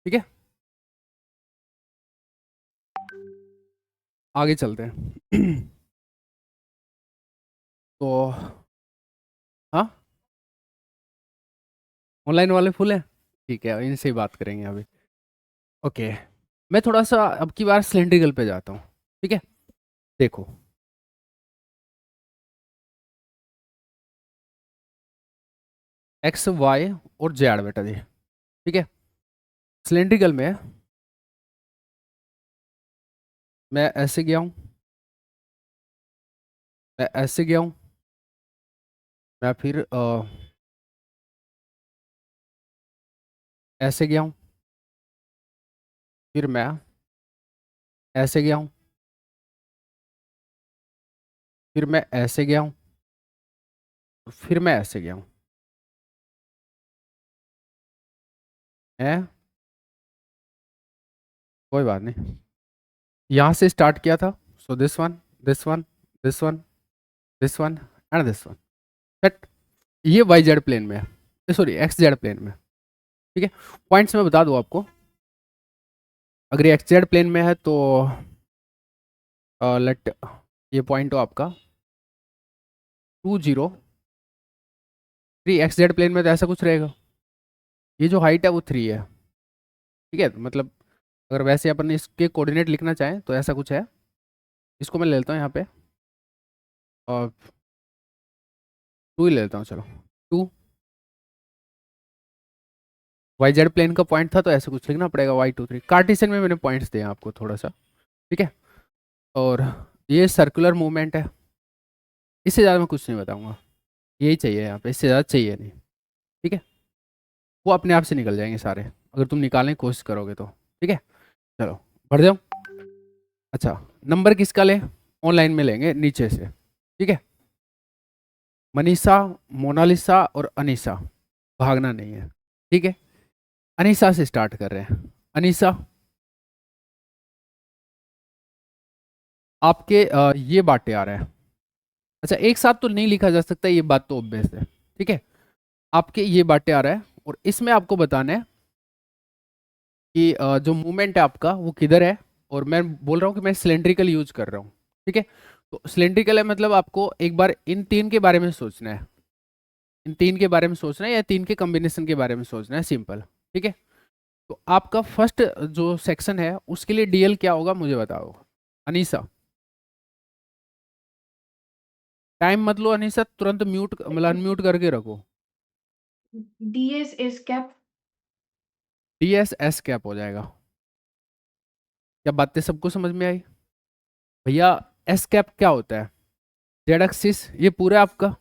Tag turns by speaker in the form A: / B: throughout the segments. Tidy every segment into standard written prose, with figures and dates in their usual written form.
A: ठीक है, आगे चलते हैं। तो हाँ, ऑनलाइन वाले फुल है, ठीक है, इनसे ही बात करेंगे अभी। ओके, मैं थोड़ा सा अब की बार सिलेंड्रिकल पे जाता हूँ। ठीक है, देखो, एक्स वाई और जेड बेटा जी। ठीक है, सिलेंड्रिकल में मैं ऐसे गया हूँ, मैं ऐसे गया हूँ, मैं फिर ऐसे गया हूँ, फिर मैं ऐसे गया हूँ, फिर मैं ऐसे गया हूँ, फिर मैं ऐसे गया हूँ। है, कोई बात नहीं, यहाँ से स्टार्ट किया था। So this one, this one, this one, this one and this one. But ये वाई जेड प्लेन में है, सॉरी एक्स जेड प्लेन में। ठीक है, पॉइंट्स मैं बता दूँ आपको। अगर ये एक्स जेड प्लेन में है तो लेट, ये पॉइंट हो आपका 2 0 3। एक्स जेड प्लेन में तो ऐसा कुछ रहेगा, ये जो हाइट है वो 3 है। ठीक है, मतलब अगर वैसे अपन इसके कोऑर्डिनेट लिखना चाहें तो ऐसा कुछ है। इसको मैं ले लेता हूँ यहाँ पे, और 2 ही ले लेता हूँ, चलो 2। वाई जेड प्लेन का पॉइंट था तो ऐसे कुछ लिखना पड़ेगा, y2 3। कार्टेशियन में मैंने पॉइंट्स दिए हैं आपको थोड़ा सा। ठीक है, और ये सर्कुलर मूवमेंट है। इससे ज़्यादा मैं कुछ नहीं बताऊंगा, यही चाहिए यहाँ पे, इससे ज़्यादा चाहिए नहीं। ठीक है, वो अपने आप से निकल जाएंगे सारे, अगर तुम निकालने की कोशिश करोगे तो। ठीक है, चलो बढ़ जाओ। अच्छा, नंबर किसका लें? ऑनलाइन में लेंगे नीचे से। ठीक है, मनीषा, मोनालिसा और अनीसा, भागना नहीं है। ठीक है, अनीसा से स्टार्ट कर रहे हैं। अनीसा, आपके ये बाटे आ रहे हैं। अच्छा, एक साथ तो नहीं लिखा जा सकता, ये बात तो ऑब्वियस है। ठीक है, आपके ये बाटे आ रहा है, और इसमें आपको बताना है कि जो मूवमेंट है आपका वो किधर है। और मैं बोल रहा हूँ कि मैं सिलेंड्रिकल यूज कर रहा हूँ। ठीक है, तो सिलेंड्रिकल है मतलब आपको एक बार इन तीन के बारे में सोचना है, इन तीन के बारे में सोचना है, या तीन के कॉम्बिनेशन के बारे में सोचना है, सिंपल। ठीक है, तो आपका फर्स्ट जो सेक्शन है उसके लिए डीएल क्या होगा मुझे बताओ अनीसा। टाइम मत लो अनीसा, तुरंत म्यूट मतलब अनम्यूट करके रखो।
B: DS S cap.
A: DS S cap हो जाएगा। क्या बातें सबको समझ में आई? भैया, एस कैप क्या होता है? जेड एक्सिस ये पूरा आपका,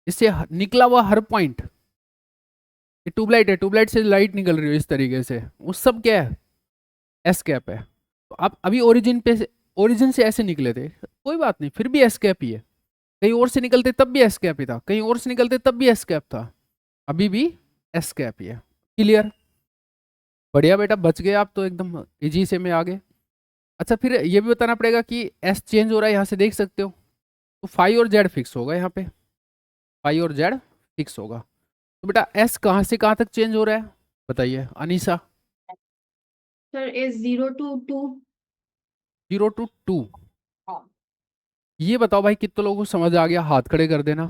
A: इससे निकला हुआ हर पॉइंट, ये ट्यूबलाइट है, ट्यूबलाइट से लाइट निकल रही है इस तरीके से, वो सब क्या है? एस कैप है। तो आप अभी ओरिजिन पे से, ओरिजिन से ऐसे निकले थे, कोई बात नहीं, फिर भी एस कैप ही है। कहीं और से निकलते तब भी एस कैप ही था, कहीं और से निकलते तब भी एस कैप था, अभी भी एस कैप ही है। क्लियर? बढ़िया बेटा, बच गए आप तो, एकदम इजी से में आगे। अच्छा, फिर ये भी बताना पड़ेगा कि एस चेंज हो रहा है, यहाँ से देख सकते हो, तो फाई और जेड फिक्स होगा यहाँ पे, फाई और जेड फिक्स होगा। तो बेटा एस कहाँ से कहाँ तक चेंज हो रहा है बताइए Anisa?
B: Sir S 0 to 2।
A: 0 to 2। ये बताओ भाई, कितने लोगों को समझ आ गया? हाथ खड़े कर देना।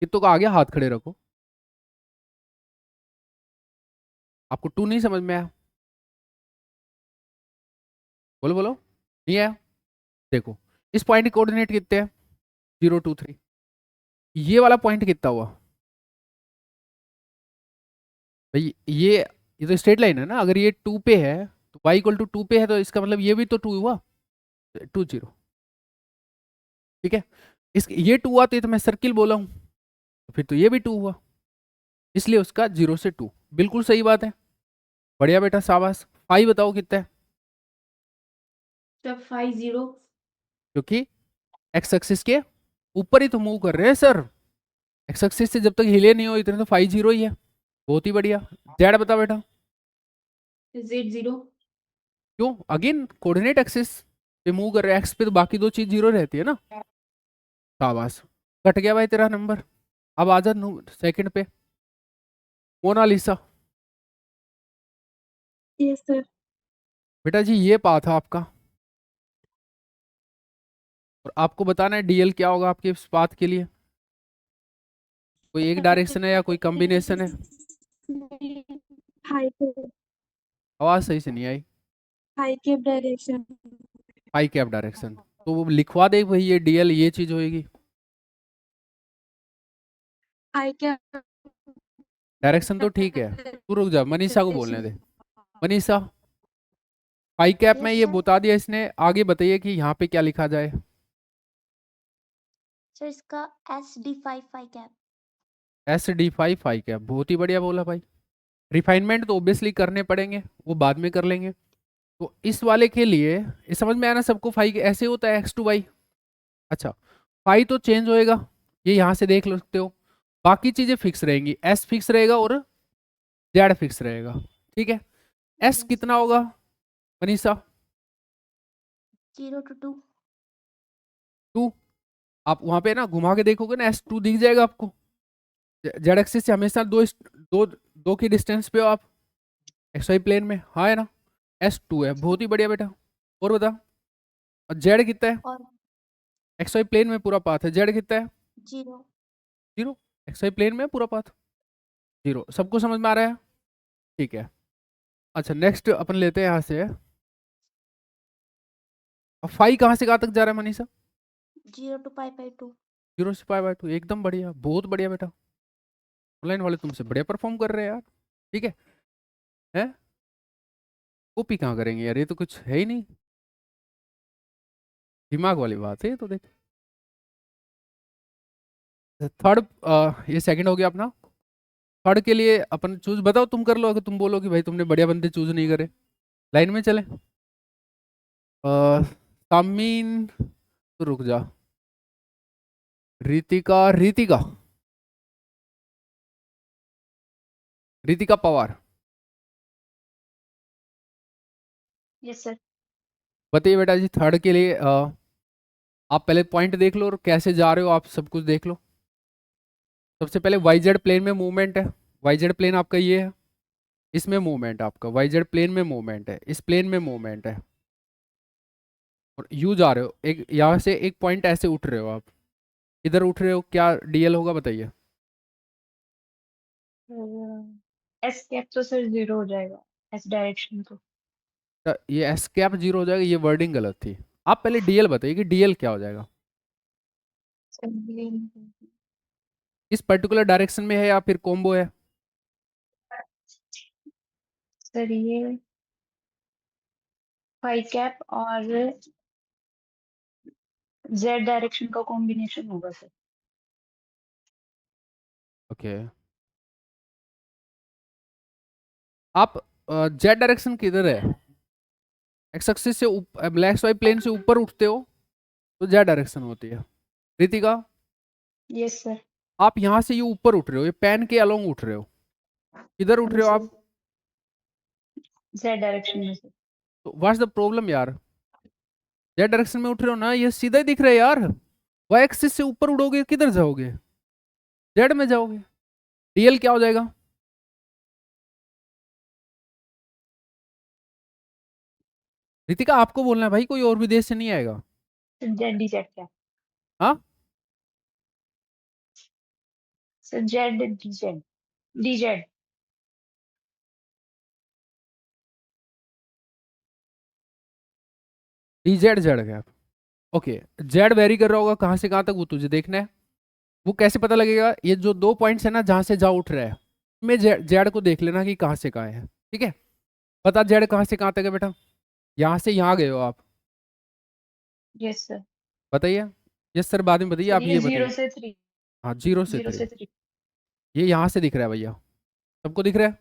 A: कितनों का आ गया? हाथ खड़े रखो। आपको 2 नहीं समझ में आया? बोलो बोलो, नहीं आया? देखो, इस पॉइंट के कोऑर्डिनेट कितने हैं? 0 2 3। ये वाला पॉइंट कितना हुआ भाई? ये तो स्ट्रेट लाइन है ना, अगर ये 2 पे है तो y = 2 पे है, तो इसका मतलब ये भी तो 2 हुआ, 2 0। ठीक है, इस ये 2 हुआ तो ये तो मैं सर्किल बोला हूँ, तो फिर तो ये भी 2 हुआ, इसलिए उसका 0 से 2। बिल्कुल सही बात है, बढ़िया बेटा, शाबाश। फाई बताओ कितना है?
B: सर 5 0।
A: क्योंकि एक्स एक्सिस के ऊपर ही तो मूव कर रहे हैं सर, एक्स एक्सिस से जब तक हिले नहीं हो इतने तो 5 0 ही है। बहुत ही बढ़िया। जेड बता बेटा।
B: Z 0।
A: क्यों? अगेन कोऑर्डिनेट एक्सिस पे मूव कर रहे हैं, एक्स पे तो बाकी दो चीज जीरो रहती है ना। शाबाश, कट गया भाई तेरा नंबर। अब आ जा सेकंड पे। मोनालिसा।
C: Yes sir.
A: बेटा जी ये पाथ है आपका, और आपको बताना है डीएल क्या होगा आपके इस पाथ के लिए। कोई एक डायरेक्शन है या कोई कॉम्बिनेशन है?
C: हाई के
A: आवाज सही से नहीं आई।
C: हाई के डायरेक्शन।
A: फाई कैप डायरेक्शन, तो वो लिखवा दे भाई ये डीएल ये चीज होएगी।
C: हाई के
A: डायरेक्शन तो ठीक है, तू रुक जा, मनीषा को बोलने दे। मनीषा, फाई कैप में
D: यस
A: ये
D: सर।
A: बता दिया इसने, आगे बताइए कि यहाँ पे क्या लिखा जाए।
D: सर इसका SD5 cap.
A: SD5 phi cap, बहुत ही बढ़िया बोला भाई। रिफाइनमेंट तो ऑब्वियसली करने पड़ेंगे, वो बाद में कर लेंगे। तो इस वाले के लिए ये समझ में आया ना सबको, फाई ऐसे होता है X2Y। अच्छा, फाई तो चेंज होएगा, ये यहाँ से देख सकते हो। बाकी चीजें फिक्स रहेंगी, S फिक्स रहेगा और Z फिक्स रहेगा। ठीक है, S कितना होगा मनीषा?
D: 0 to 2।
A: 2। आप वहां पे ना घुमा के देखोगे ना, S2 दिख जाएगा आपको। जेड एक्सिस से हमेशा दो दो की डिस्टेंस पे हो आप, XY प्लेन में, हाँ है ना। S2 है, बहुत ही बढ़िया बेटा। और बता, और जेड कितना है?
D: और
A: XY प्लेन में पूरा पाथ है, जेड कितना है?
D: 0।
A: 0। XY प्लेन में पूरा पाथ 0। सबको समझ में आ रहा है? ठीक है। अच्छा नेक्स्ट अपन लेते हैं यहाँ से, अब फाई कहाँ से कहाँ तक जा रहा है मनीषा?
D: 0 to π/2।
A: 0 से π/2, एकदम बढ़िया, बहुत बढ़िया बेटा। ऑनलाइन वाले तुमसे बढ़िया परफॉर्म कर रहे हैं यार। ठीक है, हैं? कॉपी कहाँ करेंगे यार, ये तो कुछ है ही नहीं, दिमाग वाली बात है ये तो। देख, थर्ड, ये सेकंड हो गया अपना। थर्ड के लिए अपन चूज बताओ, तुम कर लो, अगर तुम बोलो कि भाई तुमने बढ़िया बंदे चूज नहीं करे। लाइन में चले। तामीन, तो रुक जा। Ritika, Ritika, Ritika Pawar,
B: yes sir.
A: बताइए बेटा जी थर्ड के लिए। आप पहले पॉइंट देख लो और कैसे जा रहे हो आप सब कुछ देख लो। सबसे पहले वाईजेड प्लेन में मूवमेंट है, वाईजेड प्लेन आपका ये है, इसमें मूवमेंट आपका वाईजेड प्लेन में मूवमेंट है, इस प्लेन में मूवमेंट है, और यू जा रहे हो, एक यहाँ से एक पॉइंट ऐसे उठ रहे हो आप, इधर उठ रहे हो, क्या डीएल होगा बताइए।
B: एस कैप तो सर 0 हो जाएगा, एस डायरेक्शन को।
A: ये एस कैप 0 हो जाएगा, ये वर्डिंग गलत थी। आप पहले डीएल बताइए कि डीएल क्या हो जाएगा, इस पर्टिकुलर डायरेक्शन में है या फिर कॉम्बो है?
B: सर ये फाई कैप और जेड डायरेक्शन का कॉम्बिनेशन होगा सर।
A: ओके, आप जेड डायरेक्शन किधर है? एक्स एक्सिस से एक्स वाई प्लेन से ऊपर उठते हो तो जेड डायरेक्शन होती है। Ritika,
B: yes sir.
A: आप यहाँ से ये ऊपर उठ रहे हो, ये पैन के अलोंग उठ रहे हो, किधर उठ रहे हो आप?
B: जेड डायरेक्शन में सर।
A: तो व्हाट्स द प्रॉब्लम यार, जेड डायरेक्शन में उठ रहे हो ना, ये सीधा ही दिख रहा है यार। वाई एक्सिस से ऊपर उड़ोगे किधर जाओगे? जेड में जाओगे। डीएल क्या हो जाएगा? रितिका आपको बोलना है भाई, कोई और विदेश से नहीं आएगा।
B: जेड डी जेड क्या?
A: हाँ,
B: sir Z D Z, D Z.
A: D Z Z गया। ओके, जेड वेरी कर रहा होगा कहाँ से कहाँ तक, वो तुझे देखना है। वो कैसे पता लगेगा? ये जो दो पॉइंट्स है ना जहाँ से जा उठ रहा है, में जेड को देख लेना कि कहाँ से कहाँ है। ठीक है, पता जेड कहाँ से कहाँ तक है बेटा? यहाँ से यहाँ गए हो आप,
B: यस सर।
A: बताइए। यस सर बाद में बताइए,
B: सर
A: आप
B: ये
A: ये
B: 0
A: बताइए।
B: से 3।
A: हाँ 0 से
B: 0
A: 3,
B: से 3।
A: ये यहाँ से दिख रहा है भैया, सबको दिख रहा है।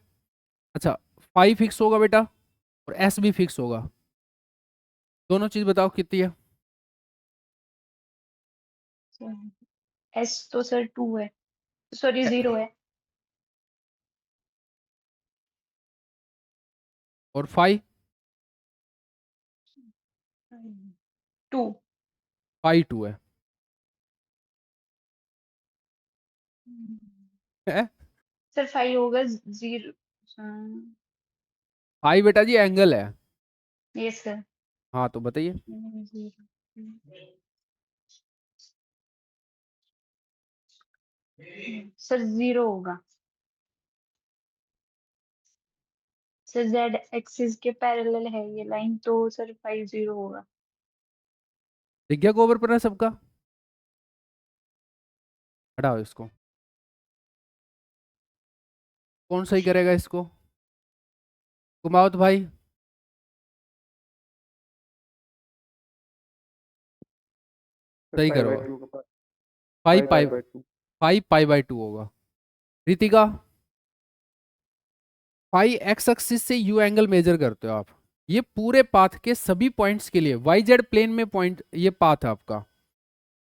A: अच्छा, 5 फिक्स होगा बेटा, और एस भी फिक्स होगा। दोनों चीज बताओ कितनी है?
B: एस तो सर 2 है, सॉरी 0 है।
A: और 5?
B: 2।
A: 5 2 है, है?
B: सर 5 होगा 0।
A: फाई बेटा जी एंगल है।
B: Yes sir.
A: हाँ तो बताइए।
B: सर 0 होगा। सर जेड एक्सिस के पैरेलल है ये लाइन, तो सर 5 0 होगा।
A: दिख गया कोवर पर है सबका? हटाओ इसको। कौन सही करेगा इसको? कुमावत भाई। सही करो। 5 पाई 5 पाई बाई 2 होगा। रितिका, 5 एक्स एक्सिस से यू एंगल मेजर करते हो आप। ये पूरे पाथ के सभी पॉइंट्स के लिए वाई जेड प्लेन में पॉइंट, ये पाथ है आपका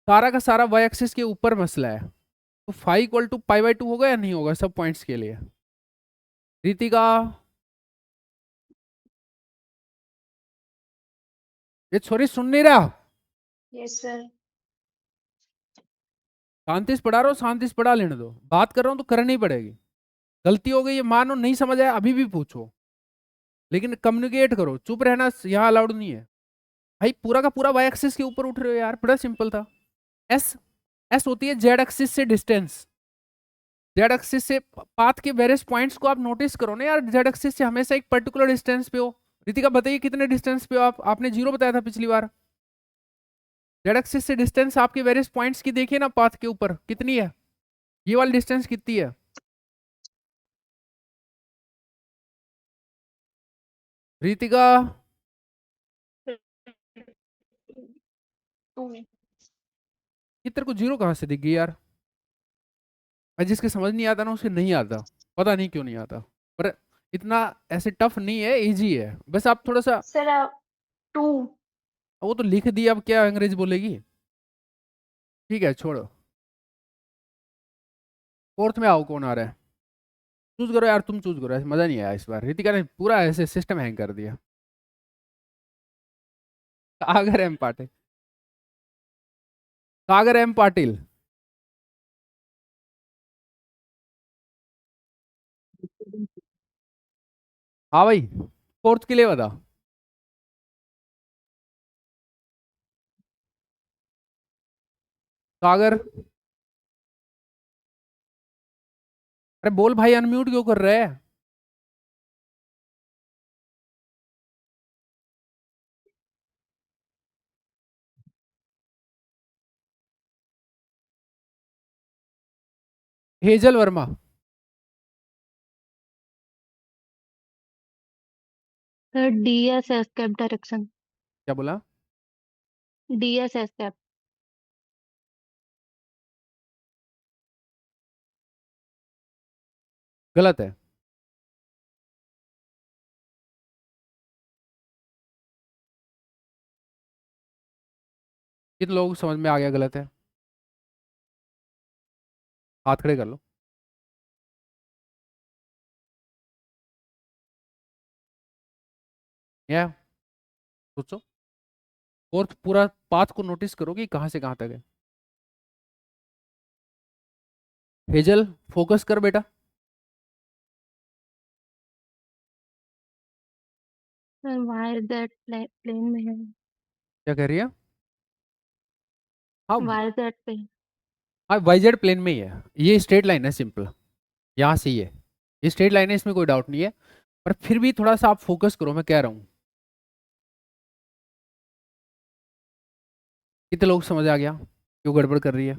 A: सारा का सारा वाई एक्सिस के ऊपर मसला है। तो 5 इक्वल टू पाई बाई 2 होगा या नहीं होगा सब पॉइंट्स के लिए? रितिका, ये छोरी सुन नहीं रहा।
B: Yes sir.
A: शांति से पढ़ा रहा हूँ, शांति से पढ़ा लेने दो। बात कर रहा हूँ तो करनी पड़ेगी। गलती हो गई ये मानो, नहीं समझ आया अभी भी पूछो, लेकिन कम्युनिकेट करो। चुप रहना यहाँ अलाउड नहीं है। भाई पूरा का पूरा वाई एक्सिस के ऊपर उठ रहे हो यार, बड़ा सिंपल था। एस एस होती है जेड एक्सिस से डिस्टेंस। जेड एक्सिस से पाथ के वेरियस पॉइंट्स को आप नोटिस करो ना यार, जेड एक्सिस से हमेशा एक पर्टिकुलर डिस्टेंस पे हो। रितिका बताइए कितने डिस्टेंस पे हो आप? आपने 0 बताया था पिछली बार। जेड एक्सिस से डिस्टेंस आपके वेरियस पॉइंट्स की देखिए ना पाथ के ऊपर कितनी है, ये वाली डिस्टेंस कितनी है? रितिका,
B: 2।
A: ये तेरे को 0 कहाँ से दिख गई यार? और जिसके समझ नहीं आता ना उसे नहीं आता, पता नहीं क्यों नहीं आता। पर इतना ऐसे टफ नहीं है, इजी है, बस आप थोड़ा सा।
B: सर आप 2।
A: वो तो लिख दिया, अब क्या अंग्रेज बोलेगी। ठीक है छोड़ो। फोर्थ में आओ, कौन आ रहा है? चूज करो यार, तुम चूज करो, ऐसे मजा नहीं आया इस बार। रितिका ने पूरा ऐसे सिस्टम हैंग कर दिया। सागर एम पाटिल। सागर एम पाटिल। हाँ भाई, फोर्थ के लिए बता। सागर, अरे बोल भाई, अनम्यूट क्यों कर रहे हैं? Hazel Verma.
C: Sir DS escape direction.
A: क्या बोला?
C: DS escape.
A: गलत है। किन लोगों को समझ में आ गया गलत है? हाथ खड़े कर लो। या सोचो, फोर्थ पूरा पाथ को नोटिस करो कि कहां से कहां तक है। हेजल, फोकस कर बेटा।
C: सर वायर दैट प्लेन में है।
A: क्या कह रही है? हाँ,
C: वायर दैट पे।
A: हाँ वाईजेड प्लेन में ही है, ये स्ट्रेट लाइन है सिंपल, यहाँ से ही है। ये स्ट्रेट लाइन है, इसमें कोई डाउट नहीं है। पर फिर भी थोड़ा सा आप फोकस करो, मैं कह रहा हूँ। कितने लोग समझ आ गया क्यों गड़बड़ कर रही है?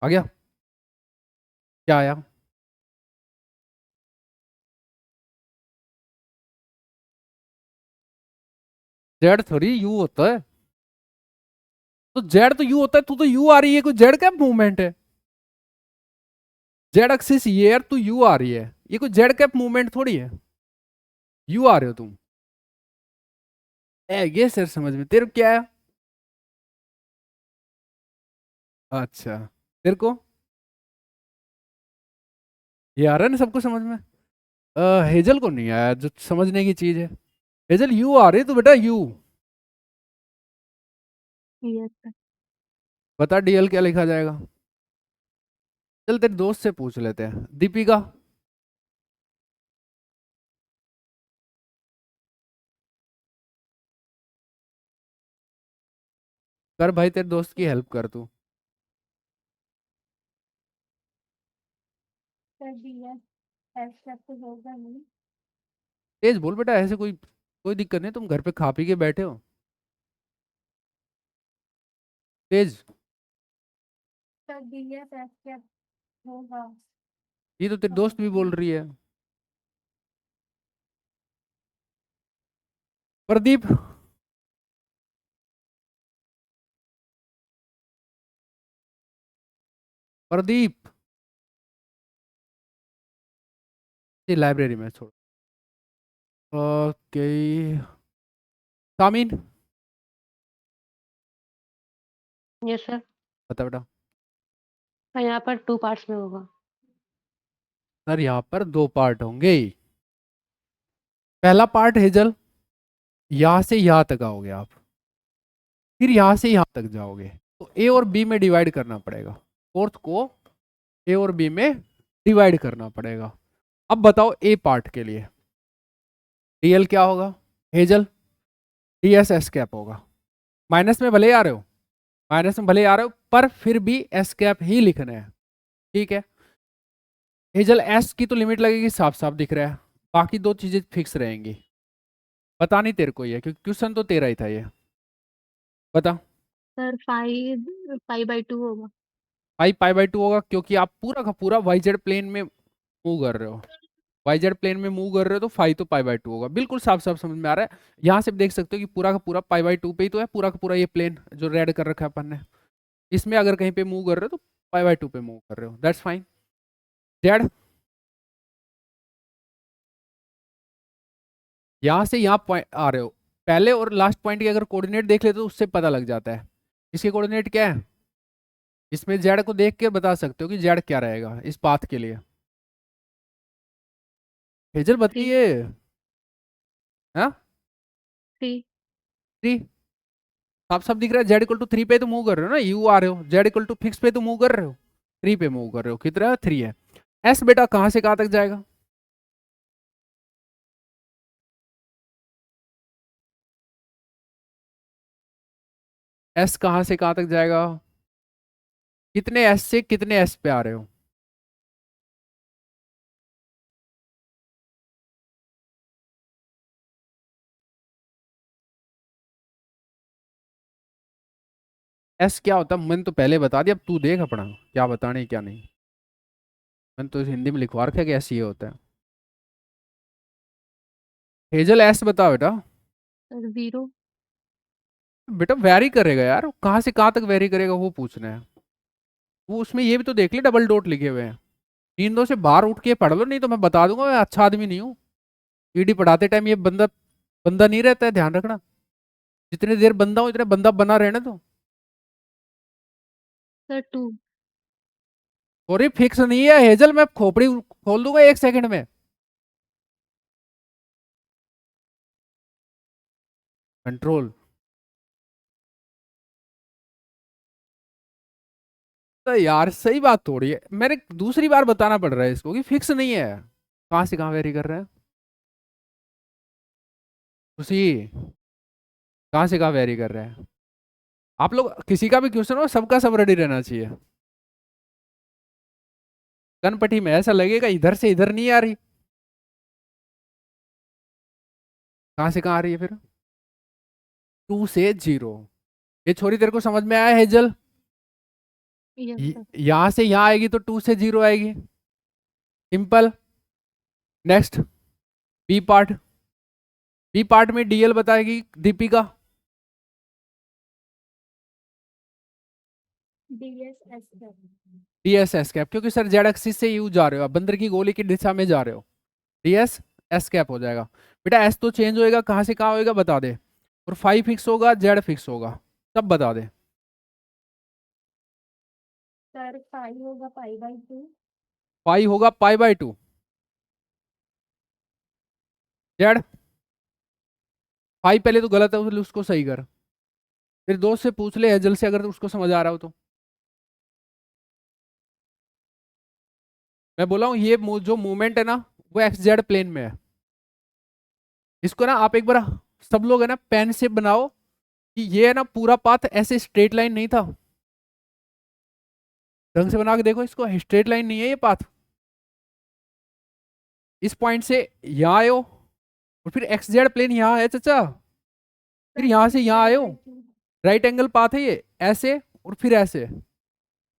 A: आ गया? क्या आया? जेड थोड़ी यू होता है। तो जेड तो यू होता है, तू तो यू आ रही है, कोई जेड का मूवमेंट है? जेड एक्सिस ये है, तू यू आ रही है, ये कोई जेड कैप मूवमेंट थोड़ी है। यू आ रहे हो तुम। ये सर समझ में तेरे को क्या है? अच्छा, तेरे को ये आ रहा है ना सबको समझ में? हेजल को नहीं आया, जो समझने की चीज है। हेजल यू आ रही है तो बेटा यू।
C: Yes sir.
A: बता डीएल क्या लिखा जाएगा? चल तेरे दोस्त से पूछ लेते हैं, दीपिका। कर भाई, तेरे दोस्त की हेल्प कर तू।
C: सर DS S कैप तो होगा नहीं।
A: तेज बोल बेटा, ऐसे कोई कोई दिक्कत नहीं, तुम घर पे खा पी के बैठे हो। तेज,
C: सर DS S कैप होगा।
A: ये तो तेरे दोस्त भी बोल रही है। प्रदीप, प्रदीप, ये लाइब्रेरी में छोड़। ओके, सामीन,
E: यस सर।
A: बता बेटा।
E: यहाँ पर 2 पार्ट्स में होगा।
A: सर यहाँ पर 2 पार्ट होंगे। पहला पार्ट हेजल, यहाँ से यहाँ तक आओगे आप, फिर यहाँ से यहाँ तक जाओगे, तो ए और बी में डिवाइड करना पड़ेगा। फोर्थ को ए और बी में डिवाइड करना पड़ेगा। अब बताओ ए पार्ट के लिए डीएल क्या होगा हेजल? डीएस एस कैप होगा। माइनस में भले ही आ रहे हो, माइनस में भले ही आ रहे हो, पर फिर भी एस कैप ही लिखना है, ठीक है। हेजल एस की तो लिमिट लगेगी, साफ साफ दिख रहा है, बाकी 2 चीजें फिक्स रहेंगी। बतानी तेरे को ही है, क्योंकि क्वेश्चन तो तेरा ही था ये। बता।
C: सर 5 होगा।
A: पाई बाई 2 होगा, क्योंकि आप पूरा का पूरा वाई जेड प्लेन में मूव कर रहे हो। वाई जेड प्लेन में मूव कर रहे हो तो फाई तो पाई बाई 2 होगा। बिल्कुल साफ साफ समझ में आ रहा है। यहाँ से देख सकते हो कि पूरा का पूरा पाई बाई 2 पे ही तो है, पूरा का पूरा ये प्लेन जो रेड कर रखा है अपन ने। इसमें अगर कहीं पे मूव कर रहे हो तो पाई बाई 2 पे मूव कर रहे हो, दैट्स फाइन। जेड, यहाँ से यहाँ पॉइंट आ रहे हो, पहले और लास्ट पॉइंट के अगर कोऑर्डिनेट देख लेते तो उससे पता लग जाता है इसके कोऑर्डिनेट क्या है। इसमें जेड को देख के बता सकते हो कि जेड क्या रहेगा इस पाथ के लिए। हेजल बताइए। हाँ,
C: 3।
A: 3 साफ साफ दिख रहा है। जेड इक्वल टू 3 पे तो मूव कर रहे हो ना, यू आ रहे हो, जेड इक्वल टू फिक्स पे तो मूव कर रहे हो, 3 पे मूव कर रहे हो। कितना? 3 है। एस बेटा कहाँ से कहाँ तक जाएगा? एस कहाँ से कहाँ तक जाएगा? कितने एस से कितने एस पे आ रहे हो? एस क्या होता है मैंने तो पहले बता दिया, अब तू देख अपना क्या बताने क्या नहीं। मैंने तो हिंदी में लिखवा रखा है कि एस ये होता है। हेजल एस बता बेटा।
C: सर 0।
A: बेटा वैरी करेगा यार, कहाँ से कहाँ तक वैरी करेगा वो पूछना है। वो उसमें ये भी तो देख ले, डबल डॉट लिखे हुए हैं। नींदों से बाहर उठ के पढ़ लो, नहीं तो मैं बता दूंगा मैं अच्छा आदमी नहीं हूँ। पीडी पढ़ाते टाइम ये बंदा बंदा नहीं रहता है, ध्यान रखना। जितनी देर बंदा हो उतने बंदा बना रहना तो।
C: सर 2।
A: और ये फिक्स नहीं है हेजल, मैं खोपड़ी खोल दूंगा 1 सेकंड में। कंट्रोल। तो यार सही बात थोड़ी है, मैंने दूसरी बार बताना पड़ रहा है इसको कि फिक्स नहीं है, कहाँ से कहाँ वेरी कर रहे हैं। उसी कहाँ से कहाँ वेरी कर रहे हैं। आप लोग किसी का भी क्वेश्चन हो, सबका सब रेडी रहना चाहिए। कनपटी में ऐसा लगेगा इधर से इधर नहीं आ रही, कहाँ से कहाँ आ रही है फिर? 2 से 0। ये छोरी तेरे को समझ में आया हेजल?
C: Yes sir.
A: यहाँ से यहाँ आएगी तो 2 से 0 आएगी, simple. Next B part. B part में डीएल बताएगी Deepika.
C: DS S cap.
A: DS S cap, क्योंकि सर जेड एक्सिस से यू जा रहे हो, आप बंदर की गोली की दिशा में जा रहे हो, डीएस एस कैप हो जाएगा। बेटा एस तो चेंज होएगा, कहाँ से कहाँ होएगा बता दे। और 5 फिक्स होगा, जेड फिक्स होगा, सब बता दे।
C: सर 5 होगा पाई बाई 2।
A: 5 होगा पाई बाई 2। जेड 5 पहले तो गलत है, उसको सही कर। फिर दोस्त से पूछ ले हेजल से, अगर उसको समझ आ रहा हो तो। मैं बोला हूँ ये जो मूवमेंट है ना वो एक्स जेड प्लेन में है। इसको ना आप एक बार सब लोग है ना पेन से बनाओ कि ये है ना पूरा पाथ ऐसे स्ट्रेट लाइन नहीं था। ढंग से बना के देखो इसको, स्ट्रेट लाइन नहीं है ये पाथ। इस पॉइंट से यहाँ आए हो और फिर एक्स जेड प्लेन यहाँ है चाचा, फिर यहाँ से यहाँ आए हो, राइट एंगल पाथ है ये, ऐसे और फिर ऐसे।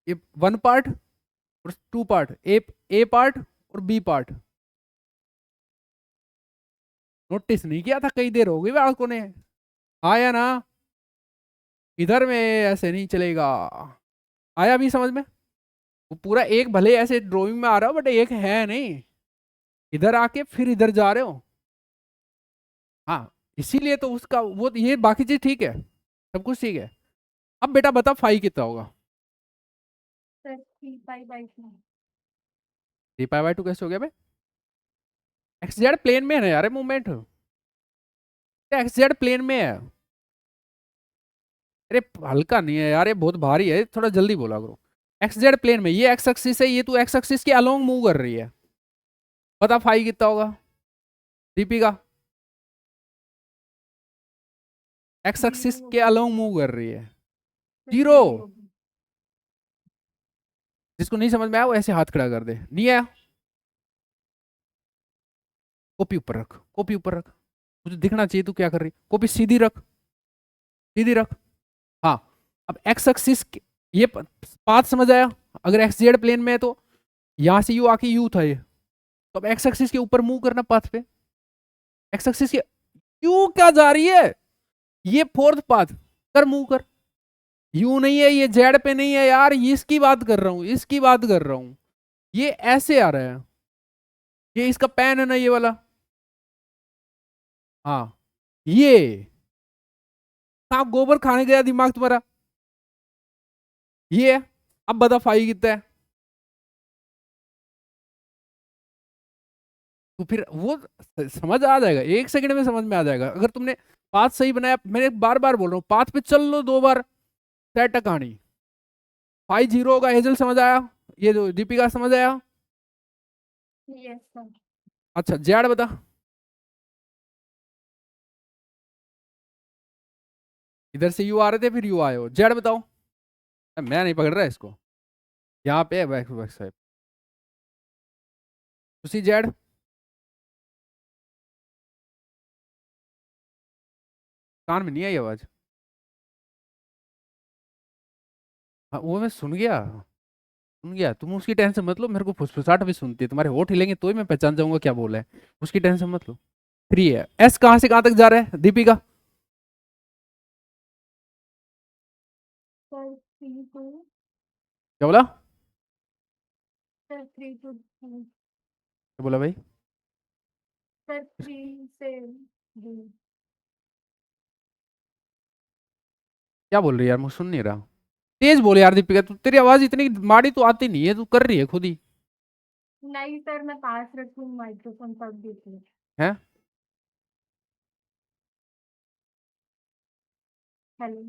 A: ये वन पार्ट और टू पार्ट, ए पार्ट और बी पार्ट। नोटिस नहीं किया था, कई देर हो गई आपको ने, आया ना? इधर में ऐसे नहीं चलेगा। आया भी समझ में? वो पूरा एक भले ऐसे ड्राइंग में आ रहा हो बट एक है नहीं, इधर आके फिर इधर जा रहे हो। हाँ इसीलिए तो उसका वो ये बाकी चीज ठीक है, सब कुछ ठीक है। अब बेटा बता फाई कितना होगा?
C: सर 3 पाई/2।
A: 3π/2 कैसे हो गया बे? एक्स जेड प्लेन में है ना यार मूवमेंट, एक्स जेड प्लेन में है। अरे हल्का नहीं है यार, ये बहुत भारी है, थोड़ा जल्दी बोला करो। एक्स जेड प्लेन में ये एक्स एक्सिस है, ये तू एक्स एक्सिस के अलोंग मूव कर रही है। बता फाई कितना होगा दीपिका? एक्स एक्सिस के अलोंग मूव कर रही है। 0। जिसको नहीं समझ में आया वो ऐसे हाथ खड़ा कर दे। नहीं आया? कॉपी ऊपर रख, कॉपी ऊपर रख, मुझे दिखना चाहिए तू क्या कर रही। कॉपी सीधी रख, सीधी रख। हाँ अब एक्स एक्सिस ये पाथ समझ आया? अगर एक्स जेड प्लेन में है तो यहां से यू आके यू था ये, तो अब एक्स एक्सिस के ऊपर मूव करना पाथ पे। एक्स एक्सिस के यू क्या जा रही है, ये फोर्थ पाथ कर, मूव कर। यू नहीं है ये, जेड पे नहीं है यार, ये इसकी बात कर रहा हूं, इसकी बात कर रहा हूं। ये ऐसे आ रहा है, ये इसका पैन है ना ये वाला। हाँ ये कहाँ गोबर खाने गया दिमाग तुम्हारा? ये है। अब बता फाई कितना है? तो फिर वो समझ आ जाएगा, 1 सेकंड में समझ में आ जाएगा अगर तुमने पाथ सही बनाया। मैंने बार बार बोल रहा हूँ पाथ पे चल लो 2 बार, सेट है कहानी। फाई 0 होगा। हेजल समझ आया? ये जो दीपिका समझ आया?
C: Yes sir.
A: अच्छा जेड बता। इधर से यू आ रहे थे फिर यू आए हो, जेड बताओ। मैं नहीं पकड़ रहा इसको, यहाँ पे बैक बैक साइड उसी जेड। कान में नहीं आई आवाज? हाँ वो मैं सुन गया, सुन गया। तुम उसकी टेंशन मत लो, मेरे को फुसफुसाहट भी सुनती है, तुम्हारे होठ हिलेंगे तो ही मैं पहचान जाऊंगा क्या बोला है। उसकी टेंशन मत लो। 3 है। एस कहाँ से कहाँ तक जा रहा है दीपिका?
C: सर 3 to
A: क्या बोला?
C: सर 3 to
A: क्या बोला भाई?
C: सर 3 से D।
A: क्या बोल रही है यार, मुझे सुन नहीं रहा। तेज बोले यार दीपिका, तू तेरी आवाज इतनी माड़ी तो आती नहीं है, तू कर रही है खुद ही।
C: नहीं सर, मैं पास रखूँ माइक्रोफोन तब देखिए।
A: है
C: हेलो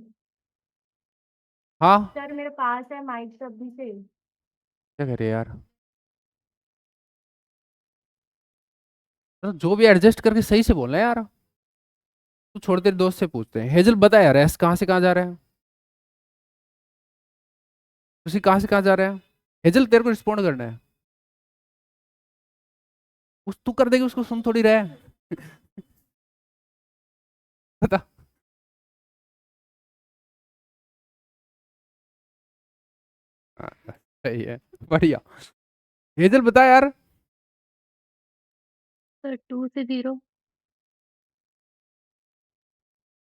A: हाँ
C: सर, मेरे पास है माइक तभी से।
A: क्या करे यार, तो जो भी एडजस्ट करके सही से बोलना है यार। तू छोड़, तेरे दोस्त से पूछते हैं। हेजल बता यार एस कहाँ से कहाँ जा रहा है? उसी कहाँ से कहाँ जा रहा है? हेजल तेरे को रिस्पॉन्ड करना है, उस तू कर देगी उसको सुन थोड़ी रहा है। बता। हाँ, सही है, बढ़िया। हेजल बता यार।
C: सर 2 से 0।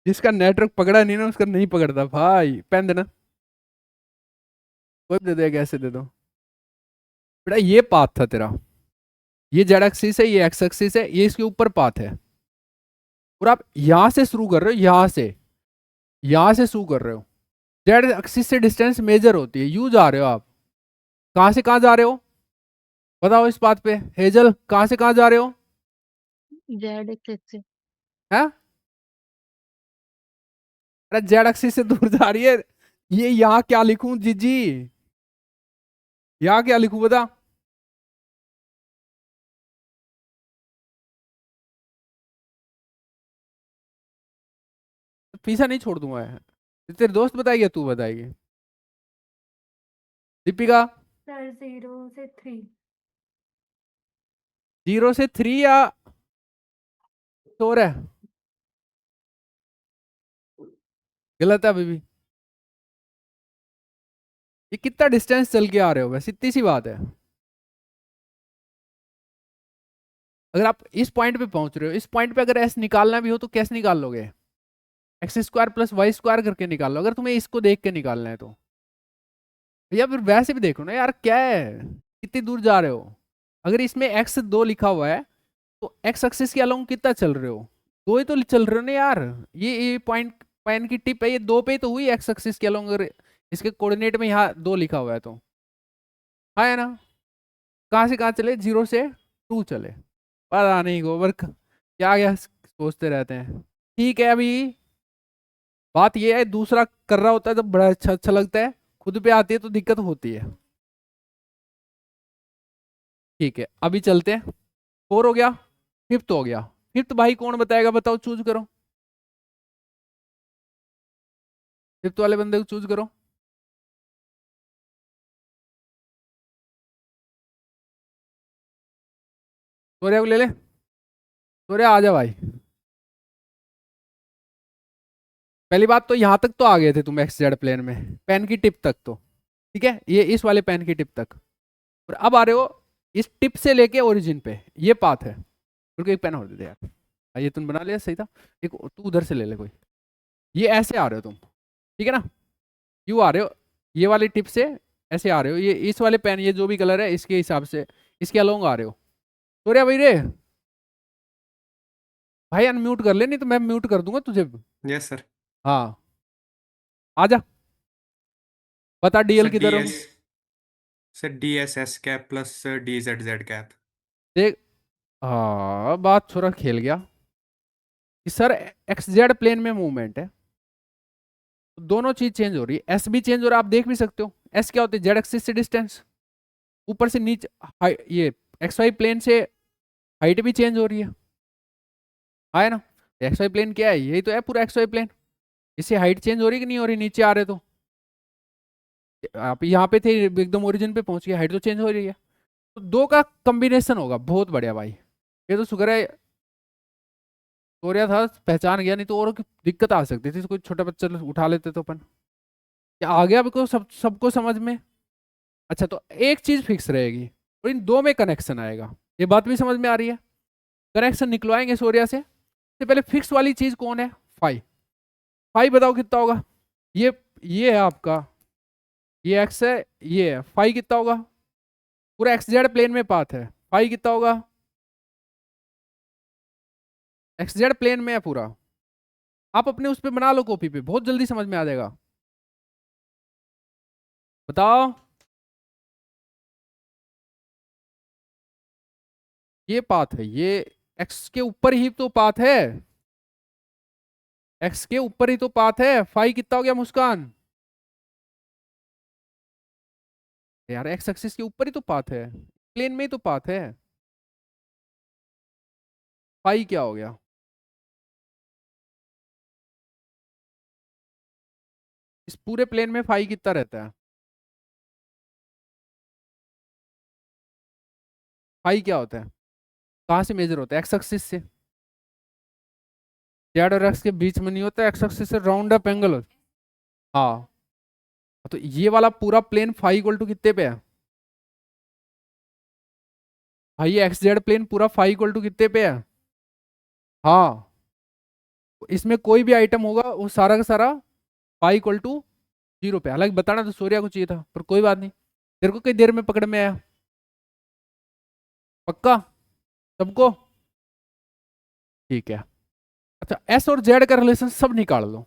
A: जिसका नेटवर्क पकड़ा नहीं ना उसका नहीं पकड़ता भाई। पेन देना, कोई भी दे दो, एक ऐसे दे दो। बेटा ये पाथ था तेरा, ये जेड एक्सिस है, ये एक्स एक्सिस है, ये इसके ऊपर पाथ है। और आप यहां से शुरू कर रहे हो, यहां से शुरू कर रहे हो। जेड एक्सिस से डिस्टेंस मेजर होती है, यू जा रहे हो आप। कहां से कहां जा रहे हो बताओ इस बात पे? हेजल कहां से कहां जा रहे हो?
C: जेड एक्सिस से।
A: हैं? अरे जेड एक्सिस से दूर जा रही है। ये यहाँ क्या लिखूं जीजी, यहाँ क्या लिखूं बता? पीछा नहीं छोड़ दूंगा। तेरे दोस्त बताएगी या तू बताएगी? दीपिका,
C: सर 0 से 3।
A: 0 से 3 या शोर है? गलत है अभी भी। ये कितना डिस्टेंस चल के आ रहे हो, बस इतनी सी बात है। अगर आप इस पॉइंट पे पहुंच रहे हो, इस पॉइंट पे अगर एस निकालना भी हो तो कैसे निकाल लोगे? X square plus Y square करके निकाल लो, अगर तुम्हें इसको देख के निकालना है तो। या फिर वैसे भी देखो ना यार, क्या है, कितनी दूर जा रहे हो? अगर इसमें एक्स 2 लिखा हुआ है तो एक्स एक्सिस के अलोंग कितना चल रहे हो? 2 ही तो चल रहे हो ना यार। ये पॉइंट पेन की टिप है, ये 2 पे ही तो हुई एक्स एक्सिस के अलोंग। अगर इसके कोऑर्डिनेट में यहाँ 2 लिखा हुआ है तो, हाँ है ना? कहाँ से कहाँ चले? 0 से 2 चले। पता नहीं गोबर क्या क्या सोचते रहते हैं। ठीक है, अभी बात ये है, दूसरा कर रहा होता है तो बड़ा अच्छा अच्छा लगता है, खुद पे आती है तो दिक्कत होती है। ठीक है, अभी चलते हैं। 4 हो गया, 5th हो गया। 5th भाई कौन बताएगा? बताओ, चूज करो। 5th वाले बंदे को चूज करो। सूर्या को ले ले। सूर्या आ जा भाई। पहली बात तो यहां तक तो आ गए थे तुम एक्स जेड प्लेन में, पेन की टिप तक तो ठीक है, ये इस वाले पेन की टिप तक। और अब आ रहे हो इस टिप से लेके ओरिजिन पे, ये पाथ है। बिल्कुल, एक पेन और दे दे यार। ये तुम बना लिया, सही था। एक तू उधर से ले ले कोई। ये ऐसे आ रहे हो तुम, ठीक है ना? यू आ रहे हो ये वाली टिप से, ऐसे आ रहे हो, ये इस वाले पेन, ये जो भी कलर है इसके हिसाब से इसके अलोंग आ रहे हो। सूर्या भाई रे, भाई अनम्यूट कर ले, नहीं तो मैं म्यूट कर दूंगा तुझे।
F: Yes sir.
A: हाँ, आजा, बता डीएल
F: सर
A: किधर
F: डी
A: हो?
F: S sir D S S cap plus D Z Z cap.
A: देख, हाँ बात थोड़ा खेल गया कि सर एक्स जेड प्लेन में मूवमेंट है, तो दोनों चीज चेंज हो रही है, एस भी चेंज हो रहा है, आप देख भी सकते हो। एस क्या होती है? जेड एक्सिस से डिस्टेंस, ऊपर से नीचे ये एक्स वाई प्लेन से हाइट भी चेंज हो रही है ना? एक्स वाई प्लेन क्या है? यही तो है पूरा एक्स वाई प्लेन। इससे हाइट चेंज हो रही कि नहीं हो रही? नीचे आ रहे तो आप यहाँ पे थे, एकदम ओरिजिन पे पहुंच गए, हाइट तो चेंज हो रही है। तो 2 का कॉम्बिनेशन होगा, बहुत बढ़िया भाई। ये तो शुक्र है सूर्या था, पहचान गया, नहीं तो और दिक्कत आ सकती थी, कोई छोटा बच्चा उठा लेते तो अपन। क्या आ गया आपको सबको समझ में? अच्छा, तो एक चीज फिक्स रहेगी और इन 2 में कनेक्शन आएगा, ये बात भी समझ में आ रही है? कनेक्शन निकलवाएंगे सूर्या से पहले फिक्स वाली चीज कौन है? फाई। फाई बताओ कितना होगा? ये है आपका, ये एक्स है, ये है। फाई कितना होगा? पूरा एक्स जेड प्लेन में पाथ है, फाई कितना होगा? एक्स जेड प्लेन में है पूरा। आप अपने उस पे बना लो, कॉपी पे, बहुत जल्दी समझ में आ जाएगा। बताओ। ये पाथ है, ये एक्स के ऊपर ही तो पाथ है, एक्स के ऊपर ही तो पाथ है। फाई कितना हो गया मुस्कान? यार एक्स एक्सिस के ऊपर ही तो पाथ है, प्लेन में ही तो पाथ है। फाई क्या हो गया? इस पूरे प्लेन में फाई कितना रहता है? फाई क्या होता है? कहाँ से मेजर होता है? एक्स एक्सिस से। जेड और एक्स के बीच में नहीं होता, एक्स एक्सिस से राउंड अप एंगल होता है। हाँ, तो ये वाला पूरा प्लेन फाई इक्वल टू कितने पे है भाई? ये एक्स जेड प्लेन पूरा फाई इक्वल टू कितने पे है? हाँ, तो इसमें कोई भी आइटम होगा वो सारा का सारा फाई इक्वल टू 0 पे। हालांकि बताना तो सूर्या को चाहिए था, पर कोई बात नहीं, तेरे को कई देर में पकड़ में आया। पक्का सबको? ठीक है। अच्छा, एस और जेड का रिलेशन सब निकाल लो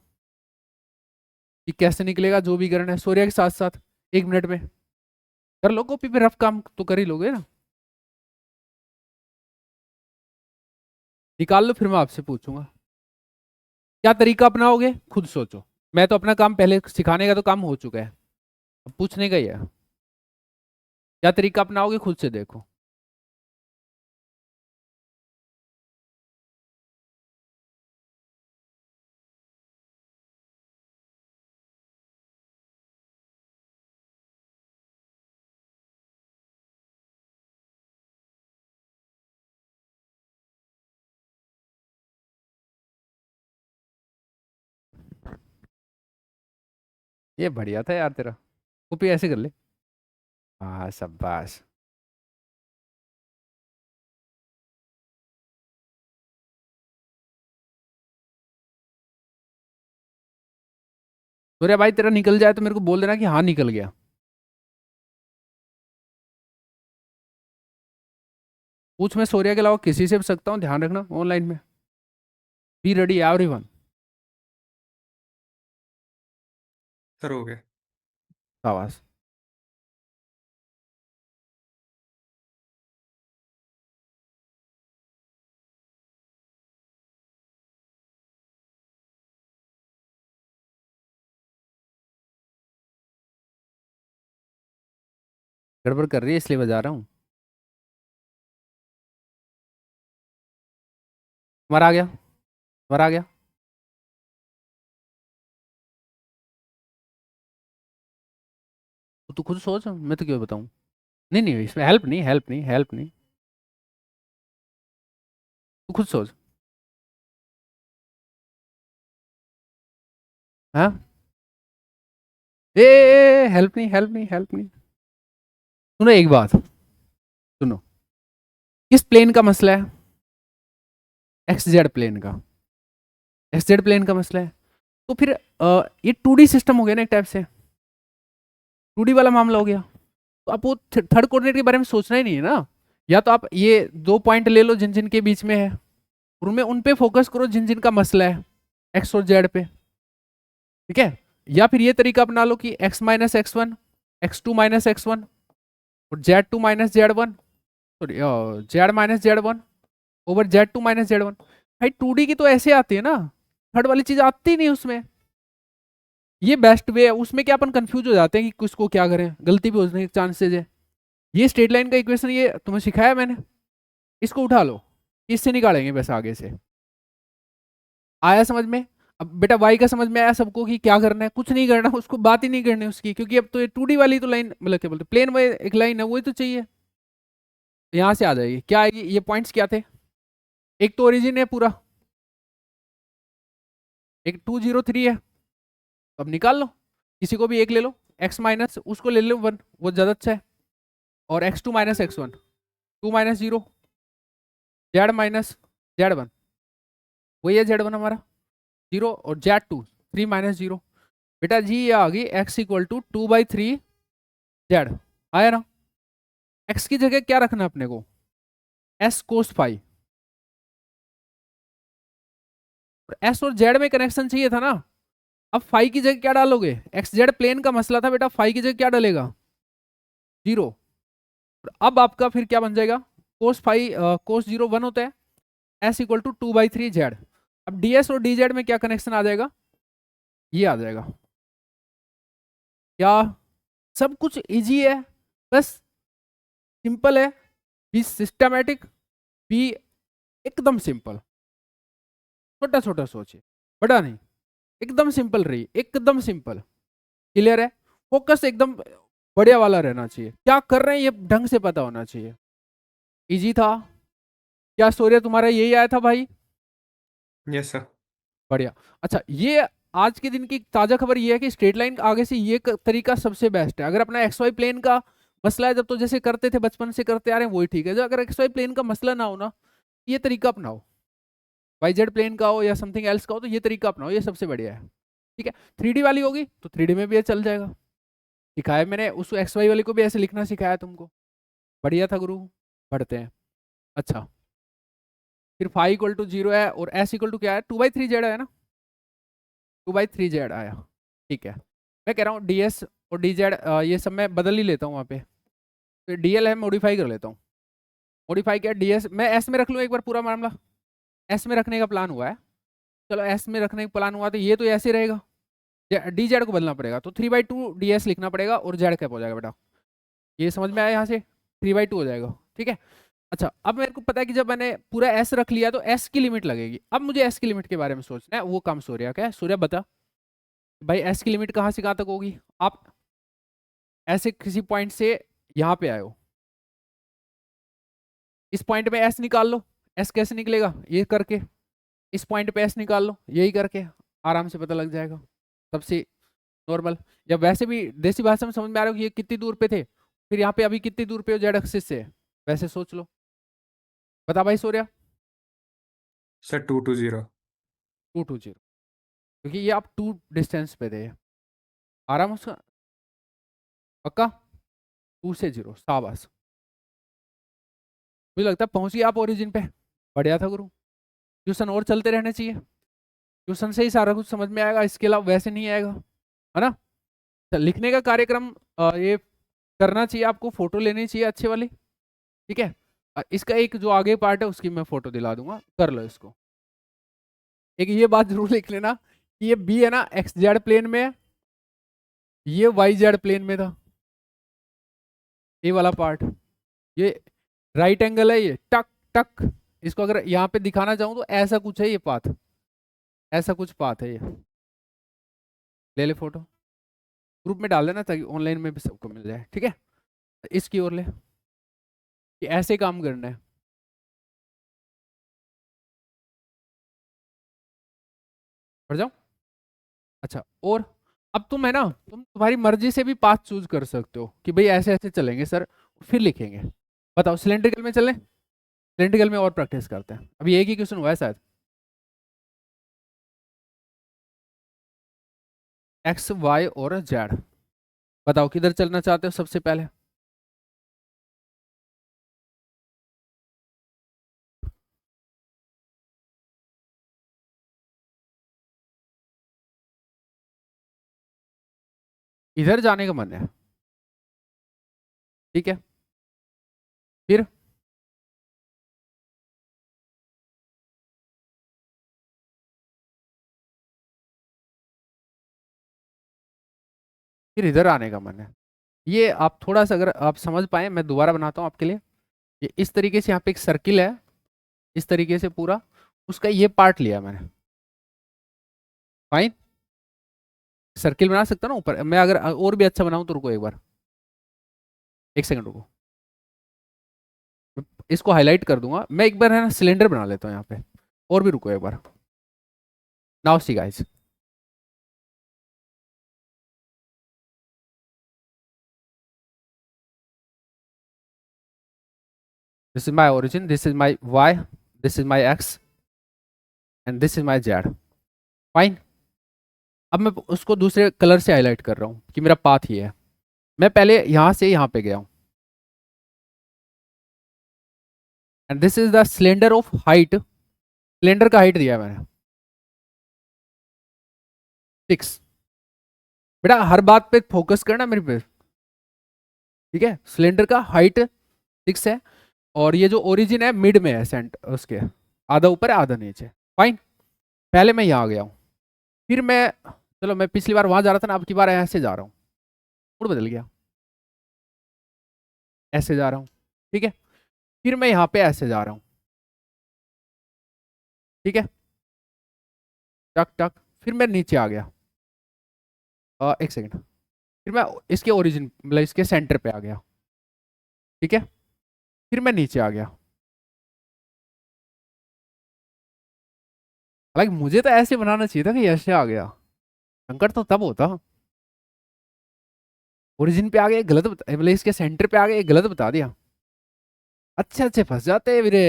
A: कि कैसे निकलेगा, जो भी करना है सूर्या के साथ साथ 1 मिनट में कर लो, कॉपी पे रफ काम तो कर ही लोगे ना। निकाल लो, फिर मैं आपसे पूछूंगा क्या तरीका अपनाओगे, खुद सोचो। मैं तो अपना काम पहले सिखाने का तो काम हो चुका है, अब पूछने का ही है। क्या तरीका अपनाओगे खुद से देखो। ये बढ़िया था यार तेरा। कॉपी ऐसे कर ले। हाँ शाबाश। सूर्या भाई तेरा निकल जाए तो मेरे को बोल देना कि हाँ निकल गया। पूछ, मैं सूर्या के अलावा किसी से भी सकता हूँ, ध्यान रखना ऑनलाइन में। Be ready everyone.
F: सर हो गया।
A: शाबाश। गड़बड़ कर रही है इसलिए बजा रहा हूँ। मर आ गया, मर आ गया। तू खुद सोच, मैं तो क्यों बताऊं। नहीं नहीं, इसमें हेल्प नहीं, हेल्प नहीं, हेल्प नहीं। तू खुद सोच। हाँ। ए हेल्प नहीं, हेल्प नहीं, हेल्प नहीं। सुनो एक बात, सुनो। किस प्लेन का मसला है? एक्स जेड प्लेन का। एक्स जेड प्लेन का मसला है। तो फिर ये 2D सिस्टम हो गया ना एक टाइप से। 2D वाला मामला हो गया। तो आप वो थर्ड कोऑर्डिनेट के बारे में सोचना ही नहीं है ना। या तो आप ये 2 पॉइंट ले लो जिन जिन के बीच में है, उनमें उन पे फोकस करो जिन जिन का मसला है, एक्स और जेड पे। ठीक है। या फिर ये तरीका अपना लो कि x minus x one, x2 minus x one, और z2 minus Z one, sorry Z minus Z one over z2 minus Z one. भाई 2D की तो ऐसे आती है ना, थर्ड वाली चीज आती ही नहीं उसमें। ये बेस्ट वे है। उसमें क्या अपन कंफ्यूज हो जाते हैं कि किसको क्या करें, गलती भी होने के चांसेस है। ये स्ट्रेट लाइन का इक्वेशन ये तुम्हें सिखाया मैंने, इसको उठा लो, इससे निकालेंगे बस आगे से। आया समझ में? अब बेटा वाई का समझ में आया सबको कि क्या करना है? कुछ नहीं करना, उसको बात ही नहीं करनी उसकी, क्योंकि अब तो ये 2D वाली तो लाइन, मतलब क्या बोलते प्लेन में एक लाइन है, वही तो चाहिए। यहां से आ जाएगी, क्या आएगी? ये पॉइंट्स क्या थे? एक तो ओरिजिन है पूरा, एक 203 है। तो अब निकाल लो, किसी को भी एक ले लो, x माइनस उसको ले लो 1, वो ज़्यादा अच्छा है। और x2 minus x one, 2 minus 0, Z minus Z one, वही है जेड वन हमारा 0, और z2 3 माइनस 0। बेटा जी ये आ गई x इक्वल टू 2/3 जेड। आया ना? x की जगह क्या रखना अपने को? s cos phi. और s और z में कनेक्शन चाहिए था ना। अब फाई की जगह क्या डालोगे? एक्स जेड प्लेन का मसला था बेटा, फाई की जगह क्या डालेगा? 0। अब आपका फिर क्या बन जाएगा? कोस फाई कोस 0 1 होता है, s इक्वल टू 2/3 जेड। अब ds और dz में क्या कनेक्शन आ जाएगा? ये आ जाएगा। क्या सब कुछ इजी है? बस सिंपल है। बी सिस्टमैटिक, बी एकदम सिंपल। छोटा छोटा सोचिए, बड़ा नहीं। एकदम सिंपल रही, एकदम सिंपल। क्लियर है? फोकस एकदम बढ़िया वाला रहना चाहिए, क्या कर रहे हैं ये ढंग से पता होना चाहिए। इजी था क्या? सूर्य तुम्हारा यही आया था भाई?
F: Yes sir.
A: बढ़िया। अच्छा, ये आज के दिन की ताजा खबर ये है कि स्ट्रेट लाइन आगे से ये तरीका सबसे बेस्ट है। अगर अपना एक्स वाई प्लेन का मसला है, जब तो जैसे करते थे बचपन से करते आ रहे हैं वही ठीक है। जो अगर एक्स वाई प्लेन का मसला ना हो ना, ये तरीका अपनाओ। वाई जेड प्लेन का हो या समथिंग एल्स का हो, तो ये तरीका अपनाओ, ये सबसे बढ़िया है। ठीक है। 3D वाली होगी तो 3D में भी ये चल जाएगा। सिखाया मैंने उस एक्स वाई वाली को भी ऐसे लिखना सिखाया तुमको। बढ़िया था गुरु। पढ़ते हैं। अच्छा, फिर फाई इक्वल टू 0 है, और एस इक्वल टू क्या है? 2/3 जेड है ना, 2/3 जेड आया। ठीक है। मैं कह रहा हूँ डी एस और डी जेड ये सब मैं बदल ही लेता हूँ वहाँ पे। तो डी एल है, मॉडिफाई कर लेता हूँ। मॉडिफाई क्या? डी एस मैं एस में रख लूँ एक बार, पूरा मामला एस में रखने का प्लान हुआ है। चलो एस में रखने का प्लान हुआ तो ये तो ऐसे रहेगा। डी जेड को बदलना पड़ेगा, तो 3/2 डी एस लिखना पड़ेगा, और जेड कैप हो जाएगा बेटा। ये समझ में आया? यहाँ से 3/2 हो जाएगा। ठीक है। अच्छा, अब मेरे को पता है कि जब मैंने पूरा एस रख लिया तो एस की लिमिट लगेगी। अब मुझे एस की लिमिट के बारे में सोचना है, वो काम सूर्या का है। सूर्या बता भाई, एस की लिमिट कहाँ से कहाँ तक होगी? आप ऐसे किसी पॉइंट से यहाँ पे आए हो, इस पॉइंट पे एस निकाल लो। एस कैसे निकलेगा? ये करके। इस पॉइंट पे एस निकाल लो, यही करके आराम से पता लग जाएगा। सबसे नॉर्मल, या वैसे भी देसी भाषा में समझ में आ रहा है कि ये कितनी दूर पे थे, फिर यहाँ पे अभी कितनी दूर पे हो जेड एक्सिस से, वैसे सोच लो। बता भाई सूर्या।
F: सर 220।
A: 220, क्योंकि ये आप 2 डिस्टेंस पे थे। आराम उसका पक्का 2 से 0, शाबाश। मुझे लगता है पहुंच गए आप ओरिजिन पे, बढ़िया था गुरु। ट्यूशन और चलते रहने चाहिए, ट्यूशन से ही सारा कुछ समझ में आएगा, इसके अलावा वैसे नहीं आएगा, है ना। तो लिखने का कार्यक्रम ये करना चाहिए आपको, फोटो लेनी चाहिए अच्छी वाली, ठीक है। इसका एक जो आगे पार्ट है उसकी मैं फोटो दिला दूंगा, कर लो इसको। एक ये बात जरूर लिख लेना कि ये बी है ना एक्स जेड प्लेन में है, ये वाई जेड प्लेन में था, ये वाला पार्ट, ये राइट एंगल है, ये टक टक। इसको अगर यहाँ पे दिखाना चाहूँ तो ऐसा कुछ है ये पाथ, ऐसा कुछ पाथ है ये। ले ले फोटो, ग्रुप में डाल देना ताकि ऑनलाइन में भी सबको मिल जाए, ठीक है। इसकी ओर ले, कि ऐसे काम करना है। पढ़ जाओ। अच्छा, और अब तुम है ना, तुम तुम्हारी मर्जी से भी पाथ चूज कर सकते हो कि भाई ऐसे ऐसे चलेंगे सर, फिर लिखेंगे। बताओ सिलेंड्रिकल में चलें, सिलेंड्रिकल में और प्रैक्टिस करते हैं। अभी एक ही क्वेश्चन हुआ है शायद, एक्स वाई और जेड। बताओ किधर चलना चाहते हो सबसे पहले। इधर जाने का मन है, ठीक है। फिर इधर आने का मन है। ये आप थोड़ा सा अगर आप समझ पाए, मैं दोबारा बनाता हूँ आपके लिए। ये इस तरीके से यहाँ पे एक सर्किल है, इस तरीके से पूरा, उसका ये पार्ट लिया मैंने, फाइन। सर्किल बना सकता ना ऊपर, मैं अगर और भी अच्छा बनाऊं तो रुको एक बार, एक सेकंड रुको, इसको हाईलाइट कर दूंगा मैं। एक बार है ना सिलेंडर बना लेता हूँ यहाँ पे, और भी रुको एक बार। Now see guys, this is my origin, this is my Y, this is my X and this is my Z, fine. अब मैं उसको दूसरे कलर से हाईलाइट कर रहा हूँ कि मेरा पाथ ये है। मैं पहले यहाँ से यहाँ पे गया हूँ, and this is the cylinder of height, cylinder का हाइट दिया है मैंने 6। बेटा हर बात पे फोकस करना मेरे पे, ठीक है। सिलेंडर का हाइट 6 है, और ये जो ओरिजिन है मिड में है, सेंट उसके आधा ऊपर है आधा नीचे, फाइन। पहले मैं यहाँ गया हूँ, फिर मैं, चलो मैं पिछली बार वहां जा रहा था ना, अब की बार ऐसे जा रहा हूँ, मूड बदल गया, ऐसे जा रहा हूँ, ठीक है। फिर मैं यहाँ पे ऐसे जा रहा हूँ, ठीक है, टक टक। फिर मैं नीचे आ गया, एक सेकेंड, फिर मैं इसके ओरिजिन मतलब इसके सेंटर पे आ गया, ठीक है। फिर मैं नीचे आ गया, हालांकि मुझे तो ऐसे बनाना चाहिए था कि ऐसे आ गया, संकट तो तब होता, ओरिजिन पे आ गए गलत मतलब इसके सेंटर पे आ गए गलत बता दिया, अच्छे अच्छे फंस जाते हैं वीरे।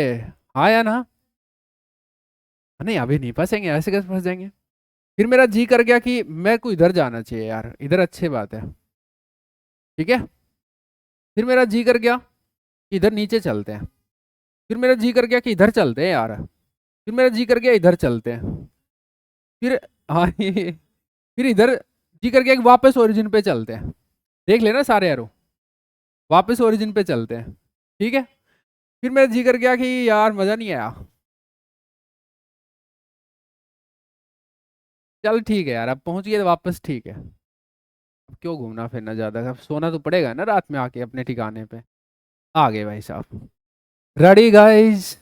A: हाँ या ना, नहीं अभी नहीं फंसेंगे, ऐसे कैसे फंस जाएंगे। फिर मेरा जी कर गया कि मैं को इधर जाना चाहिए यार, इधर अच्छी बात है, ठीक है। फिर मेरा जी कर गया कि इधर नीचे चलते हैं, फिर मेरा जी कर गया कि इधर चलते हैं यार, फिर मेरा जी कर गया इधर चलते हैं, फिर हाँ फिर इधर जी कर गया कि वापस ओरिजिन पे चलते हैं। देख लेना सारे एरो, वापस ओरिजिन पे चलते हैं, ठीक है। फिर मेरा जी कर गया कि यार मजा नहीं आया, चल ठीक है यार अब पहुंच गए तो वापस, ठीक है। अब क्यों घूमना फिरना ज्यादा, अब सोना तो पड़ेगा ना रात में आके अपने ठिकाने पे। आ गए भाई साहब, रेडी गाइस।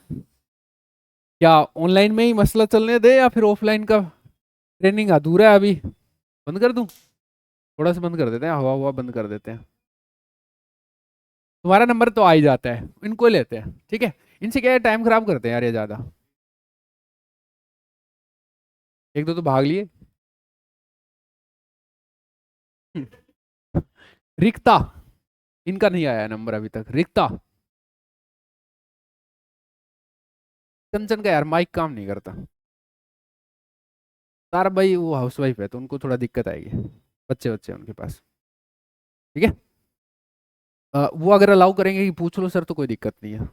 A: क्या ऑनलाइन में ही मसला चलने दे या फिर ऑफलाइन का ट्रेनिंग अधूरा है अभी, बंद कर दूं? थोड़ा सा बंद कर देते हैं, हवा हवा बंद कर देते हैं। तुम्हारा नंबर तो आ ही जाता है, इनको ही लेते हैं, ठीक है। इनसे क्या है, टाइम खराब करते हैं यार ये ज्यादा। एक दो तो भाग लिए। रिक्ता, इनका नहीं आया नंबर अभी तक। रिक्ता, कंचन का यार माइक काम नहीं करता। तारा भाई वो हाउसवाइफ है तो उनको थोड़ा दिक्कत आएगी, बच्चे बच्चे उनके पास, ठीक है। वो अगर अलाउ करेंगे कि पूछ लो सर तो कोई दिक्कत नहीं है।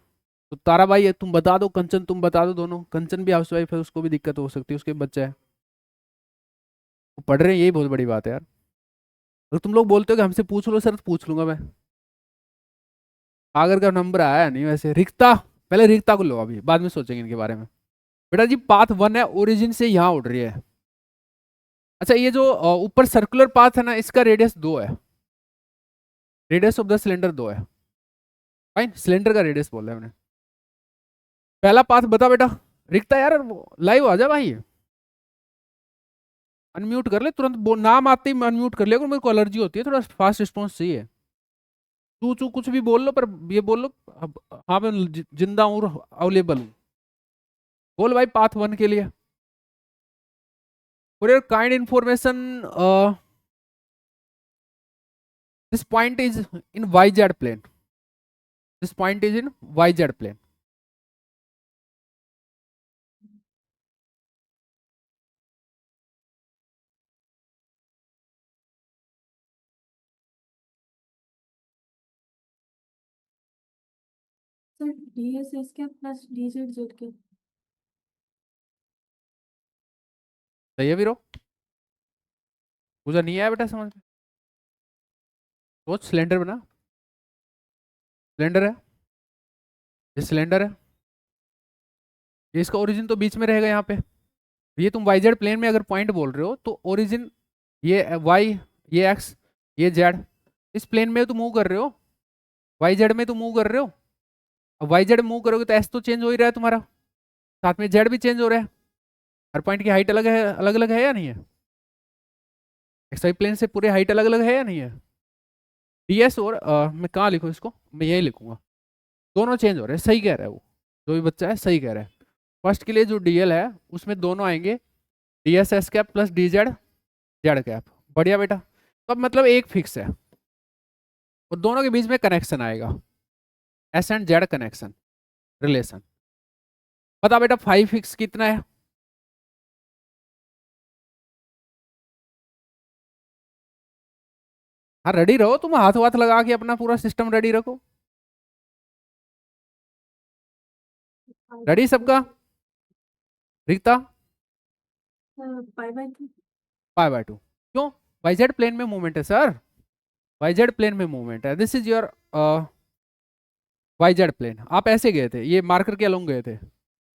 A: तो तारा भाई तुम बता दो, कंचन तुम बता दो, दोनों। कंचन भी हाउसवाइफ है, उसको भी दिक्कत हो सकती है, उसके बच्चा है, वो पढ़ रहे हैं, यही बहुत बड़ी बात है यार। तो तुम लोग बोलते हो कि हमसे पूछ लो सर, तो पूछ लूंगा मैं। आगर का नंबर आया नहीं वैसे। रिक्ता, पहले रिक्ता को लो, अभी बाद में सोचेंगे इनके बारे में। बेटा जी पाथ 1 है, ओरिजिन से यहाँ उड़ रही है। अच्छा ये जो ऊपर सर्कुलर पाथ है ना, इसका रेडियस 2 है, रेडियस ऑफ द सिलेंडर 2 है। फाइन, सिलेंडर का रेडियस बोल रहा है मैंने। पहला पाथ बता बेटा। रिक्ता यार लाइव आ जा भाई, अनम्यूट कर ले तुरंत, नाम आते ही अनम्यूट कर ले, मेरे को एलर्जी होती है, थोड़ा फास्ट रिस्पॉन्स चाहिए। तू तू कुछ भी बोल लो, पर ये बोल लो अब, हाँ मैं जिंदा हूँ, अवेलेबल हूँ। बोल भाई पाथ 1 के लिए। For your kind information, this point is in YZ plane. This point is in YZ plane.
G: Sir DSS के प्लस DZZ के।
A: सही है वीरो, मुझे नहीं आया बेटा समझ में। सोच, सिलेंडर बना, सिलेंडर है, ये सिलेंडर है, ये इसका ओरिजिन तो बीच में रहेगा यहाँ पे। ये तुम YZ प्लेन में अगर पॉइंट बोल रहे हो तो ओरिजिन ये Y, ये X, ये Z, इस प्लेन में तुम मूव कर रहे हो, YZ में तुम मूव कर रहे हो। अब YZ मूव करोगे तो S तो चेंज हो ही रहा है तुम्हारा, साथ में Z भी चेंज हो रहा है। हर पॉइंट की हाइट अलग है, अलग अलग है या नहीं है? एक्सवाई प्लेन से पूरे हाइट अलग अलग है या नहीं है? DS और मैं कहाँ लिखूँ इसको, मैं यही लिखूंगा, दोनों चेंज हो रहे हैं। सही कह रहा है वो, जो भी बच्चा है सही कह रहा है। फर्स्ट के लिए जो DL है उसमें दोनों आएंगे, DSS cap plus DZ Z cap. बढ़िया बेटा, तो अब मतलब एक फिक्स है और दोनों के बीच में कनेक्शन आएगा, S and Z connection relation. बता बेटा 5 फिक्स कितना है? हाँ रेडी रहो तुम, हाथ वाथ लगा के अपना पूरा सिस्टम रेडी रखो। रेडी सबका? रिक्ता?
G: पाई/2।
A: π/2 क्यों? YZ प्लेन में मूवमेंट है सर, YZ प्लेन में मूवमेंट है। This is your YZ plane. आप ऐसे गए थे, ये मार्कर के अलोंग गए थे,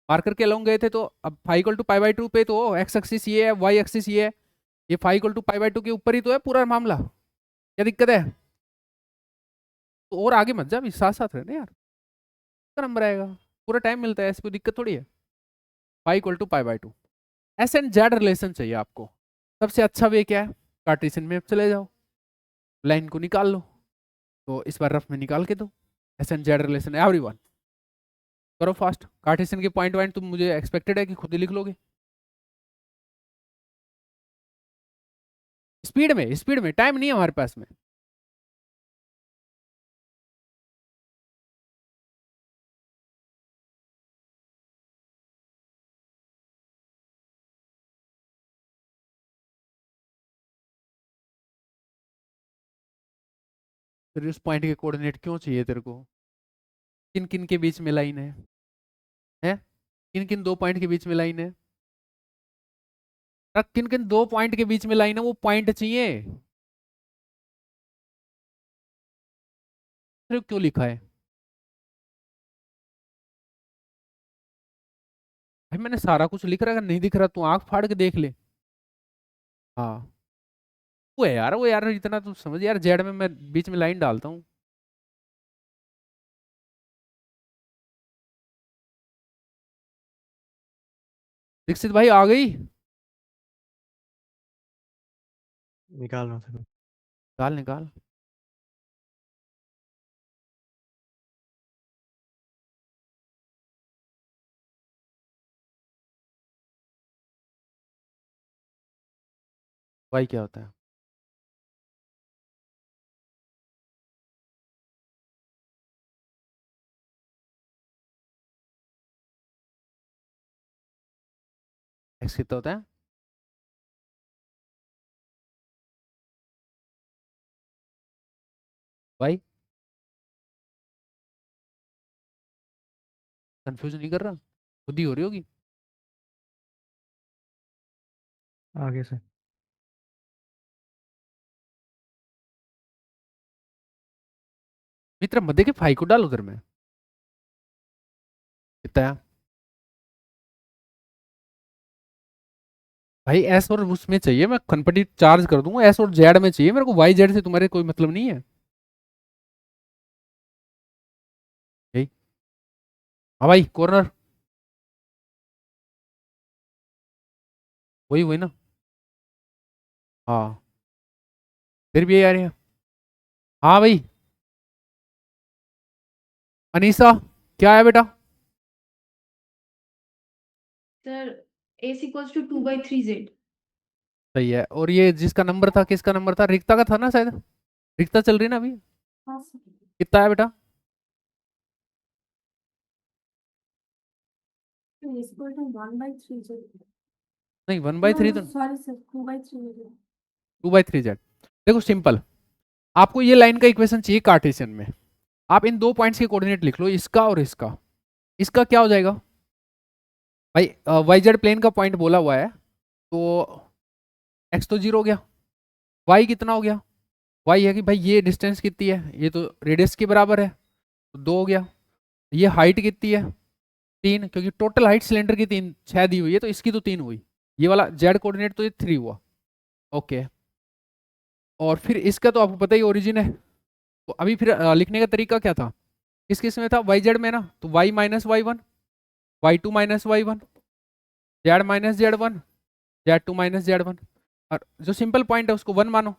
A: मार्कर के अलोंग गए थे, तो अब फाई इक्वल टू π/2 पे तो एक्स एक्सिस ये है, वाई एक्सिस ये है, ये फाई इक्वल टू π/2 के ऊपर ही तो है पूरा मामला। क्या दिक्कत है? तो और आगे मत जा, अभी साथ साथ रहने यार, का नंबर आएगा, पूरा टाइम मिलता है, ऐसी कोई दिक्कत थोड़ी है। Phi equal to π/2, S and Z relation चाहिए आपको। सबसे अच्छा वे क्या है? कार्टेशियन में चले जाओ, लाइन को निकाल लो, तो इस बार रफ में निकाल के दो, S and Z relation everyone. करो फास्ट, कार्टेशियन के पॉइंट वाइंट तुम मुझे एक्सपेक्टेड है कि खुद ही लिख लोगे। स्पीड में, टाइम नहीं है हमारे पास में। फिर उस पॉइंट के कोऑर्डिनेट क्यों चाहिए तेरे को? किन किन के बीच में लाइन है, हैं? किन किन 2 पॉइंट के बीच में लाइन है? किन किन 2 पॉइंट के बीच में लाइन है, वो पॉइंट चाहिए। फिर क्यों लिखा है भाई? मैंने सारा कुछ लिख रहा है, अगर नहीं दिख रहा तू आंख फाड़ के देख ले। हाँ वो है यार, वो यार इतना तू समझ यार, जेड में मैं बीच में लाइन डालता हूँ। दीक्षित भाई आ गई?
H: निकाल रहा था।
A: निकाल निकाल। भाई क्या होता है? x कितना होता है? y कंफ्यूज नहीं कर रहा? खुद ही हो रही होगी।
H: आगे से
A: मित्र मध्य के फाई को डाल उधर में, कितना है भाई? एस और उसमें चाहिए, मैं कन्फर्टी चार्ज कर दूंगा, एस और जेड में चाहिए मेरे को, वाई जेड से तुम्हारे कोई मतलब नहीं है। यही हाँ भाई, कॉर्नर वही वही ना। हाँ फिर भी ये आ रही है। हाँ भाई अनीसा क्या है बेटा?
G: Sir S equals to 2/3z।
A: सही है। और ये जिसका नंबर था, किसका नंबर था? रिक्ता का था ना शायद, रिक्ता चल रही ना अभी।
G: हाँ सर।
A: कितना है बेटा?
G: S equal to 1/3z।
A: नहीं 1/3 तो
G: सॉरी सर 2/3z।
A: 2/3z। देखो सिंपल, आपको ये लाइन का इक्वेशन चाहिए कार्टेशियन में। आप इन 2 पॉइंट्स के कोऑर्डिनेट लिख लो, इसका और इसका। इसका क्या हो जाएगा भाई? वाई जेड प्लेन का पॉइंट बोला हुआ है, तो एक्स तो 0 हो गया, वाई कितना हो गया? वाई है कि भाई ये डिस्टेंस कितनी है, ये तो रेडियस के बराबर है, तो 2 हो गया। ये हाइट कितनी है? 3, क्योंकि टोटल हाइट सिलेंडर की 6 दी हुई है, तो इसकी तो 3 हुई। ये वाला जेड कोऑर्डिनेट तो ये 3 हुआ। ओके, और फिर इसका तो आपको पता ही ओरिजिन है, तो अभी फिर लिखने का तरीका क्या था? किस किस में था? वाई जेड में ना, तो Y minus Y one, Y two minus Y one, Z minus Z one, Z two minus Z one. और जो सिंपल पॉइंट है उसको 1 मानो,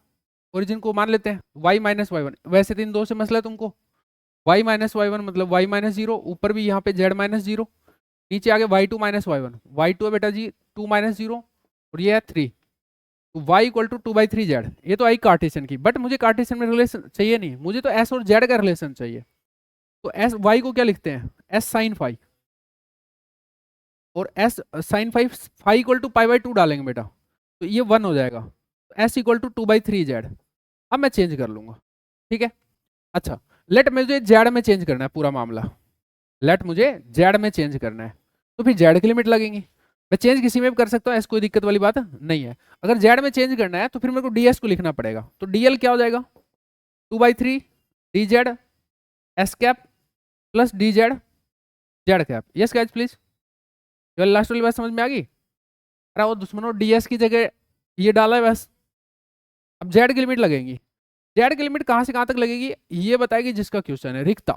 A: ओरिजिन को मान लेते हैं वाई माइनस वाई वन। वैसे 3 2 से मसला है तुमको, वाई माइनस वाई वन मतलब वाई माइनस जीरो, ऊपर भी यहाँ पे जेड माइनस जीरो, नीचे आगे Y two minus Y one. Y two है बेटा जी 2 माइनस जीरो, और ये है 3, तो वाई इक्वल टू 2/3z। ये तो आई कार्टेशियन की, बट मुझे कार्टेशियन में रिलेशन चाहिए नहीं, मुझे तो एस और जेड का रिलेशन चाहिए। तो एस वाई को क्या लिखते हैं? एस साइन फाई, और S sine phi, phi equal to pi डालेंगे बेटा, तो ये 1 हो जाएगा। S equal to 2/3z। अब मैं चेंज कर लूंगा, ठीक है। अच्छा, लेट मुझे जेड में चेंज करना है पूरा मामला, लेट मुझे जेड में चेंज करना है, तो फिर जेड की लिमिट लगेंगी। मैं चेंज किसी में भी कर सकता हूँ, ऐसी कोई दिक्कत वाली बात नहीं है। अगर जेड में चेंज करना है तो फिर मेरे को ds को लिखना पड़ेगा, तो dl क्या हो जाएगा? 2/3 dz S cap plus dz Z cap. Yes guys please, ये लास्ट वाली बात समझ में आ गई? अरे वो दुश्मनों, ds की जगह ये डाला है बस। अब जेड की लिमिट लगेगी, जेड की लिमिट कहाँ से कहाँ तक लगेगी ये बताएगी जिसका क्वेश्चन है। रिक्ता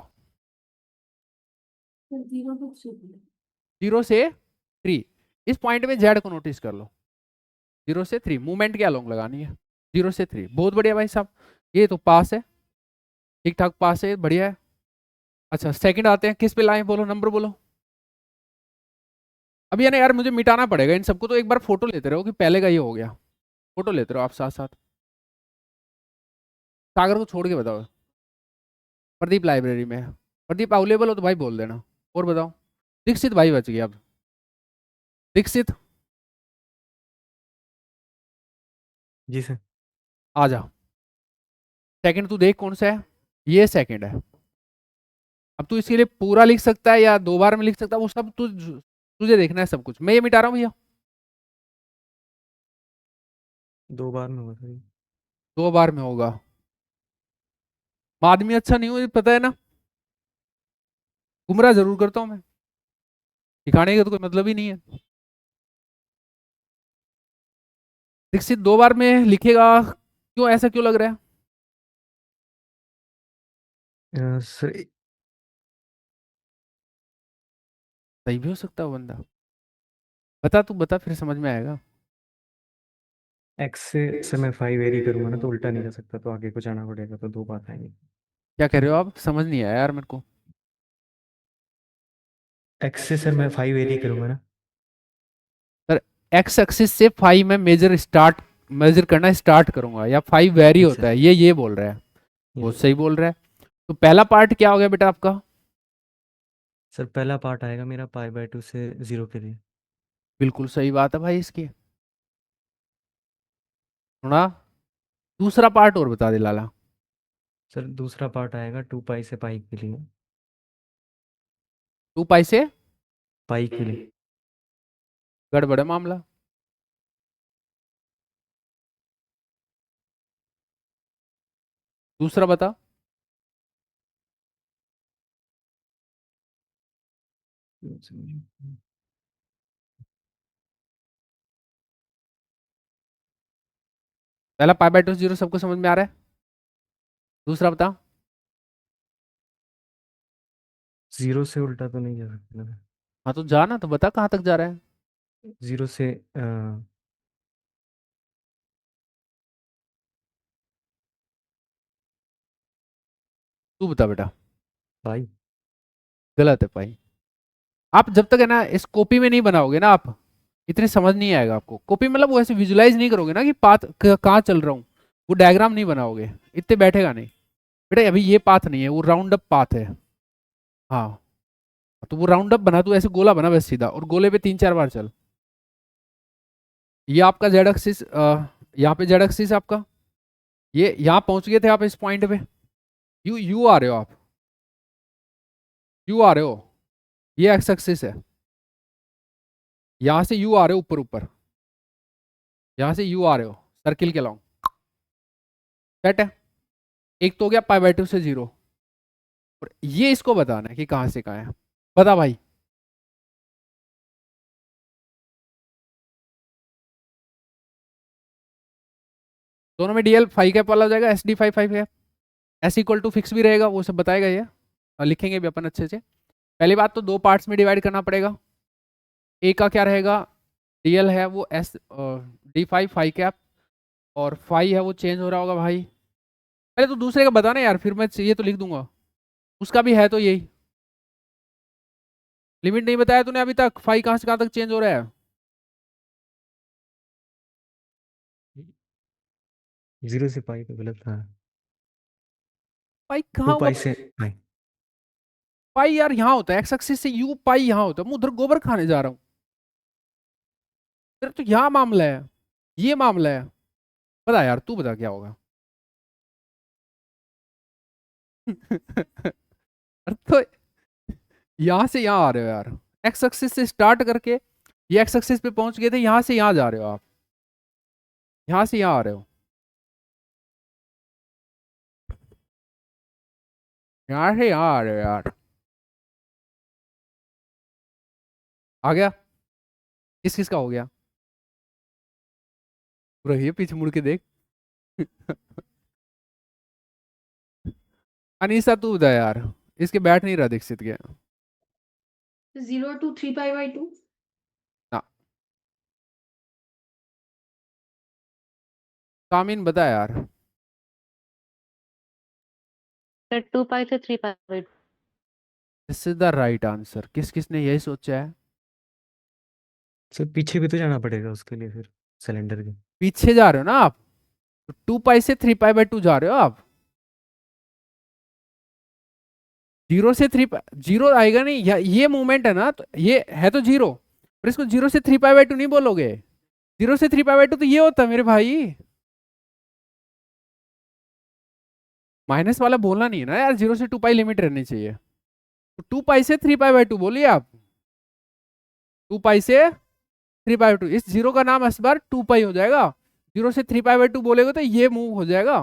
G: 0 to 3।
A: 0 से 3, इस पॉइंट में जेड को नोटिस कर लो। 0 से 3 मूवमेंट क्या लॉन्ग लगानी है, 0 से 3। बहुत बढ़िया भाई साहब, ये तो पास है, ठीक ठाक पास है, बढ़िया है। अच्छा सेकंड आते हैं, किस पे लाए बोलो, नंबर बोलो। अब ये ना यार मुझे मिटाना पड़ेगा इन सबको, तो एक बार फोटो लेते रहो कि पहले का ये हो गया। फोटो लेते रहो आप साथ साथ। सागर को छोड़ के बताओ। प्रदीप लाइब्रेरी में है। प्रदीप अवेलेबल हो तो भाई बोल देना। और बताओ, दीक्षित भाई बच गया। अब दीक्षित
H: जी सर।
A: आ जा। सेकंड तू देख कौन सा है, ये सेकंड है। अब तू इसके लिए पूरा लिख सकता है या 2 बार में लिख सकता है, वो सब तुझे देखना है सब कुछ। मैं ये मिटा रहा हूँ भैया,
H: 2 बार में होगा सर ये।
A: 2 बार में होगा। मैं आदमी अच्छा नहीं हूँ, ये पता है ना, गुमराह जरूर करता हूँ मैं, दिखाने का तो कोई मतलब ही नहीं है। दीक्षित 2 बार में लिखेगा, क्यों ऐसा क्यों लग रहा है?
H: सर
A: सही भी हो सकता है वो बंदा, बता तू बता, फिर समझ में आएगा।
H: एक्स से सर मैं 5 वेरी करूंगा ना तो उल्टा नहीं जा सकता, तो आगे कुछ आना पड़ेगा, तो 2 बात आएंगी।
A: क्या कह रहे हो आप? समझ नहीं आया यार मेरे को।
H: एक्स से सर मैं 5 वेरी करूंगा ना।
A: सर एक्स एक्सिस से 5 में मेजर करना स्टार्ट करूंगा, या 5 वेरी
H: अच्छा।
A: होता है, ये बोल रहा है। बहुत
H: Yes।
A: सही बोल रहा है। तो पहला पार्ट क्या हो गया बेटा आपका?
H: सर पहला पार्ट आएगा मेरा पाई/2 से 0 के लिए।
A: बिल्कुल सही बात है भाई इसकी। सुना? दूसरा पार्ट और बता दे लाला।
H: सर दूसरा पार्ट आएगा 2 पाई से पाई के लिए।
A: 2 पाई से
H: पाई के लिए।
A: गड़बड़ है मामला। दूसरा बता। पहला पाई बाय 2 0 सबको समझ में आ रहा है? दूसरा बता।
H: 0 से उल्टा तो नहीं जा सकता ना।
A: हाँ तो जा ना, तो बता कहाँ तक जा रहा है।
H: 0 से
A: तू बता बेटा।
H: पाई।
A: गलत है भाई। आप जब तक है ना इस कॉपी में नहीं बनाओगे ना, आप इतने समझ नहीं आएगा आपको। कॉपी मतलब वो ऐसे विजुलाइज नहीं करोगे ना कि पाथ कहाँ चल रहा हूँ, वो डायग्राम नहीं बनाओगे, इतने बैठेगा नहीं बेटा। अभी ये पाथ नहीं है, वो राउंड अप पाथ है। हाँ तो वो राउंड अप बना, तू ऐसे गोला बना बस सीधा, और गोले पे 3-4 बार चल। ये आपका जेड एक्सिस, यहाँ पे जेड एक्सिस आपका, ये यहाँ पहुंच गए थे आप इस पॉइंट पे। यू आ रहे हो आप, यू आ रहे हो, ये एक्स एक्सिस है। यहां से यू आ रहे हो ऊपर ऊपर, यहां से यू आ रहे हो सर्किल के लॉन्ग। सेट है। एक तो हो गया पाई बाय 2 से 0, और ये इसको बताना है कि कहां से कहां है। बता भाई। दोनों में डीएल 5 कैप वाला हो जाएगा, S D 5 cap. S equal to fix भी रहेगा, वो सब बताएगा ये, और लिखेंगे भी अपन अच्छे से। पहली बात तो 2 पार्ट्स में डिवाइड करना पड़ेगा। ए का क्या रहेगा, डीएल है वो एस D5 कैप, और 5 है वो चेंज हो रहा होगा भाई। पहले तो दूसरे का बताना यार, फिर मैं ये तो लिख दूंगा। उसका भी है तो यही। लिमिट नहीं बताया तूने अभी तक, 5 कहां से कहां तक चेंज हो रहा है।
H: 0 से पाई तो गलत था।
A: पाई
H: 2
A: कहाँ हुआ?
H: पाई से पाई।
A: पाई यार यहाँ होता है, एक्स एक्सिस से यू पाई यहाँ होता है। मैं उधर गोबर खाने जा रहा हूँ। फिर तो यहाँ मामला है, ये मामला है। बता यार, तू बता क्या होगा। अरे तो यहाँ से यहाँ आ रहे हो यार, एक्स एक्सिस से स्टार्ट करके ये एक्स एक्सिस पे पहुंच गए थे, यहाँ से यहाँ जा रहे हो आप, यहाँ से यहाँ आ रहे हो, यहाँ से यहाँ आ रहे हो यार। आ गया? किस किस का हो गया पूरा? ये पीछे मुड़ के देख। अनीसा तू बता यार, इसके बैठ नहीं रहा दीक्षित के।
G: 0 to 3 pi by 2.
A: ना, कामिन बता यार।
E: सर 2 पाई से 3 pi by 2।
A: This is the right answer. किस किसने यही सोचा है?
H: सर पीछे भी तो जाना पड़ेगा उसके लिए फिर, सिलेंडर के।
A: पीछे जा रहे हो ना आप, तो 2 पाई से 3 पाई बाय 2 जा रहे हो आप। 0 से 3 जीरो आएगा नहीं, ये मूवमेंट है ना, तो ये है तो 0, पर इसको 0 से 3 पाई बाय 2 नहीं बोलोगे। 0 से 3 पाई बाय 2 तो ये होता है मेरे भाई। माइनस वाला बोलना नहीं है ना यार, 0 से 2 पाई लिमिट रहनी चाहिए। तो 2 पाई से 3 पाई बाय 2 बोलिए आप। 2 पाई से 3 पाई बाय 2, इस 0 का नाम इस बार 2 पाई हो जाएगा। 0 से 3 पाई बाय 2 बोलेगे तो ये मूव हो जाएगा।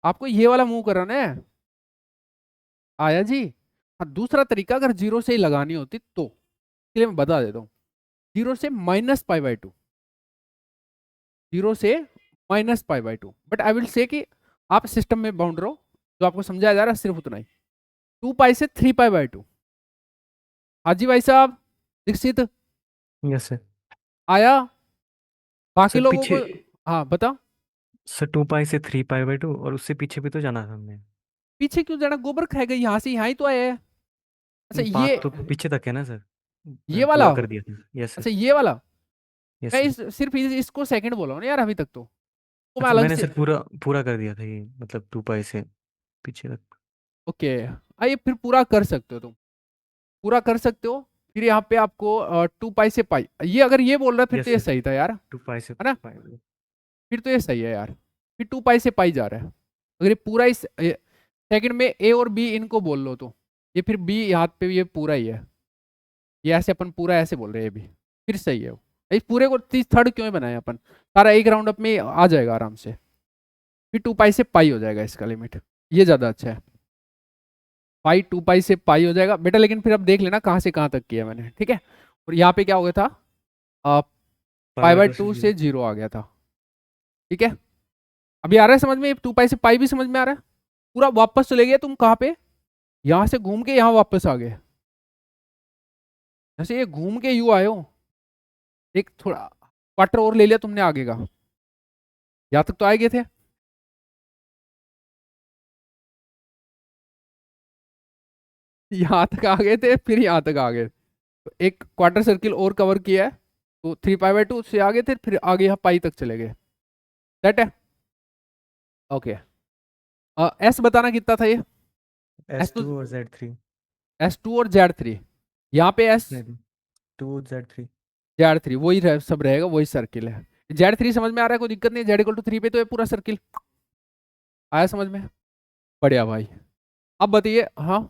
A: आपको ये वाला मूव कराना है। आया जी? हाँ, दूसरा तरीका अगर 0 से ही लगानी होती तो, इसलिए मैं बता देता हूँ। 0 से माइनस पाई बाय 2, 0 से minus pi by 2, but I will say कि आप सिस्टम में बाउंड रहो, जो आपको समझाया जा रहा है सिर्फ उतना ही। 2 पाई से 3 पाई बाय 2। हाजी भाई साहब, दीक्षित
H: यस सर।
A: आया? बाकी
H: सर
A: लोगों
H: पीछे।
A: को हाँ बता।
H: सर 2 पाई से 3 पाई बाय 2, और उससे पीछे भी तो जाना था हमने।
A: पीछे क्यों जाना, गोबर खाएगा, यहाँ से यहाँ ही तो आया है। अच्छा
H: पाथ
A: ये
H: तो पीछे तक है ना सर।
A: ये वाला,
H: पूरा कर दिया था। यस
A: अच्छा
H: सर।
A: ये वाला,
H: यस
A: मैं
H: सर।
A: सिर्फ इसको सेकंड बोला हूँ ना यार अभी तक तो मैं
H: अच्छा
A: अलग
H: मैंने
A: से।
H: सर पूरा पूरा कर दिया था ये, मतलब 2 पाई से पीछे तक।
A: ओके, आइए फिर पूरा कर सकते हो तुम, पूरा कर सकते हो। फिर यहाँ पे आपको 2 पाई से पाई, ये अगर ये बोल रहा फिर
H: यस
A: तो ये
H: सर,
A: सही था यार,
H: 2 पाई से
A: है ना?
H: पाई।
A: फिर तो ये सही है यार, फिर 2 पाई से पाई जा रहा है। अगर ये पूरा इस सेकंड में ए और बी इनको बोल लो तो ये फिर बी यहाँ पे ये पूरा ही है, ये ऐसे अपन पूरा ऐसे बोल रहे हैं, ये भी फिर सही है वो। इस पूरे को थर्ड क्यों बनाया अपन, सारा एक राउंड अप में आ जाएगा आराम से, फिर 2 पाई से पाई हो जाएगा इसका लिमिट, ये ज़्यादा अच्छा है। पाई 2 पाई से पाई हो जाएगा बेटा, लेकिन फिर अब देख लेना कहाँ से कहाँ तक किया मैंने, ठीक है। और यहाँ पे क्या हो गया था, पाई बाई 2 से 0 आ गया था, ठीक है। अभी आ रहा है समझ में, 2 पाई से पाई भी समझ में आ रहा है। पूरा वापस चले गए तुम कहाँ पे, यहाँ से घूम के यहाँ वापस आ गए, जैसे ये घूम के यू आए हो, एक थोड़ा क्वार्टर और ले लिया तुमने आगे का, यहाँ तक तो आए गए थे। यहाँ तक आ गए थे, फिर यहाँ तक आ गए, तो एक क्वार्टर सर्किल और कवर किया है, तो 3 पाई बाई 2 से आगे थे, फिर आगे यहाँ पाई तक चले गए, सेट है। ओके, एस बताना कितना था ये,
H: S2 और Z3
A: S2 और Z3, यहाँ पे S
H: नहीं 2 Z3
A: Z3 वही सब रहेगा, वही सर्किल है। Z3 समझ में आ रहा है, कोई दिक्कत नहीं, Z = 3 पे तो ये पूरा सर्किल आया समझ में, बढ़िया भाई। अब बताइए, हाँ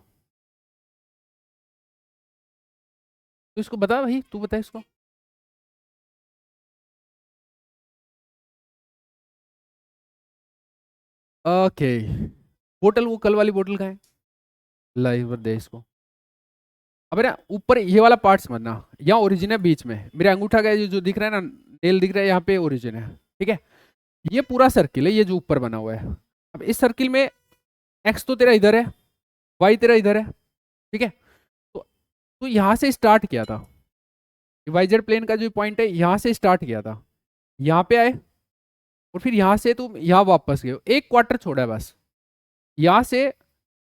A: तो इसको बता भाई, तू बता इसको। ओके, बोतल वो कल वाली बोतल का है, लाइव दे इसको। अब ना ऊपर ये वाला पार्ट समझना, यहाँ ओरिजिन है बीच में, मेरे अंगूठा का जो दिख रहा है ना, नेल दिख रहा है, यहाँ पे ओरिजिन है, ठीक है। ये पूरा सर्किल है, ये जो ऊपर बना हुआ है। अब इस सर्किल में एक्स तो तेरा इधर है, वाई तेरा इधर है, ठीक है। तो यहाँ से स्टार्ट किया था, वाई जेड प्लेन का जो पॉइंट है यहाँ से स्टार्ट किया था, यहाँ पे आए और फिर यहाँ से तुम यहाँ वापस गए, एक क्वार्टर छोड़ा है बस यहाँ से।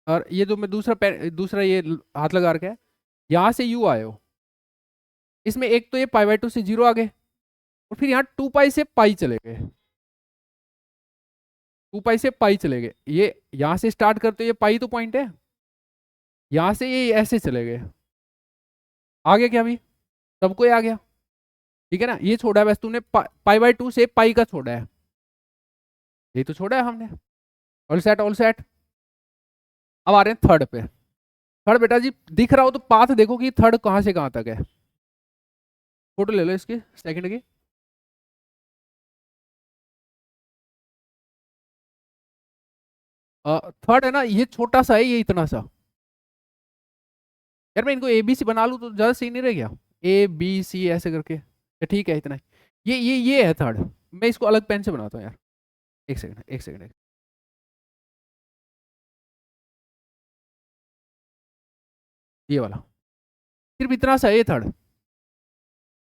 A: और ये जो मैं दूसरा ये हाथ लगा रखा है, यहाँ से यू आए हो, इसमें एक तो ये पाई बाई 2 से 0 आ गए, और फिर यहाँ 2 पाई से पाई चले गए, 2 पाई से पाई चले गए, ये यहाँ से स्टार्ट करते ये पाई तो पॉइंट है, यहाँ से ये ऐसे चले गए, आ गया क्या अभी सबको, ये आ गया, ठीक है ना। ये छोड़ा है बस तुमने, पाई बाई 2 से पाई का छोड़ा है, ये तो छोड़ा है हमने, ऑल सेट ऑल सेट। अब आ रहे हैं थर्ड पे। थर्ड बेटा जी दिख रहा हो तो पाथ देखो कि थर्ड कहाँ से कहाँ तक है, फोटो ले लो इसकी सेकंड की। थर्ड है ना, ये छोटा सा है, ये इतना सा, यार मैं इनको ABC बना लूँ तो ज़्यादा सही नहीं रह गया, ABC ऐसे करके, या ठीक है इतना ही। ये है थर्ड, मैं इसको अलग पेन से बनाता हूँ यार, एक सेकंड एक सेकंड। ये वाला सिर्फ इतना सा है, ये थर्ड,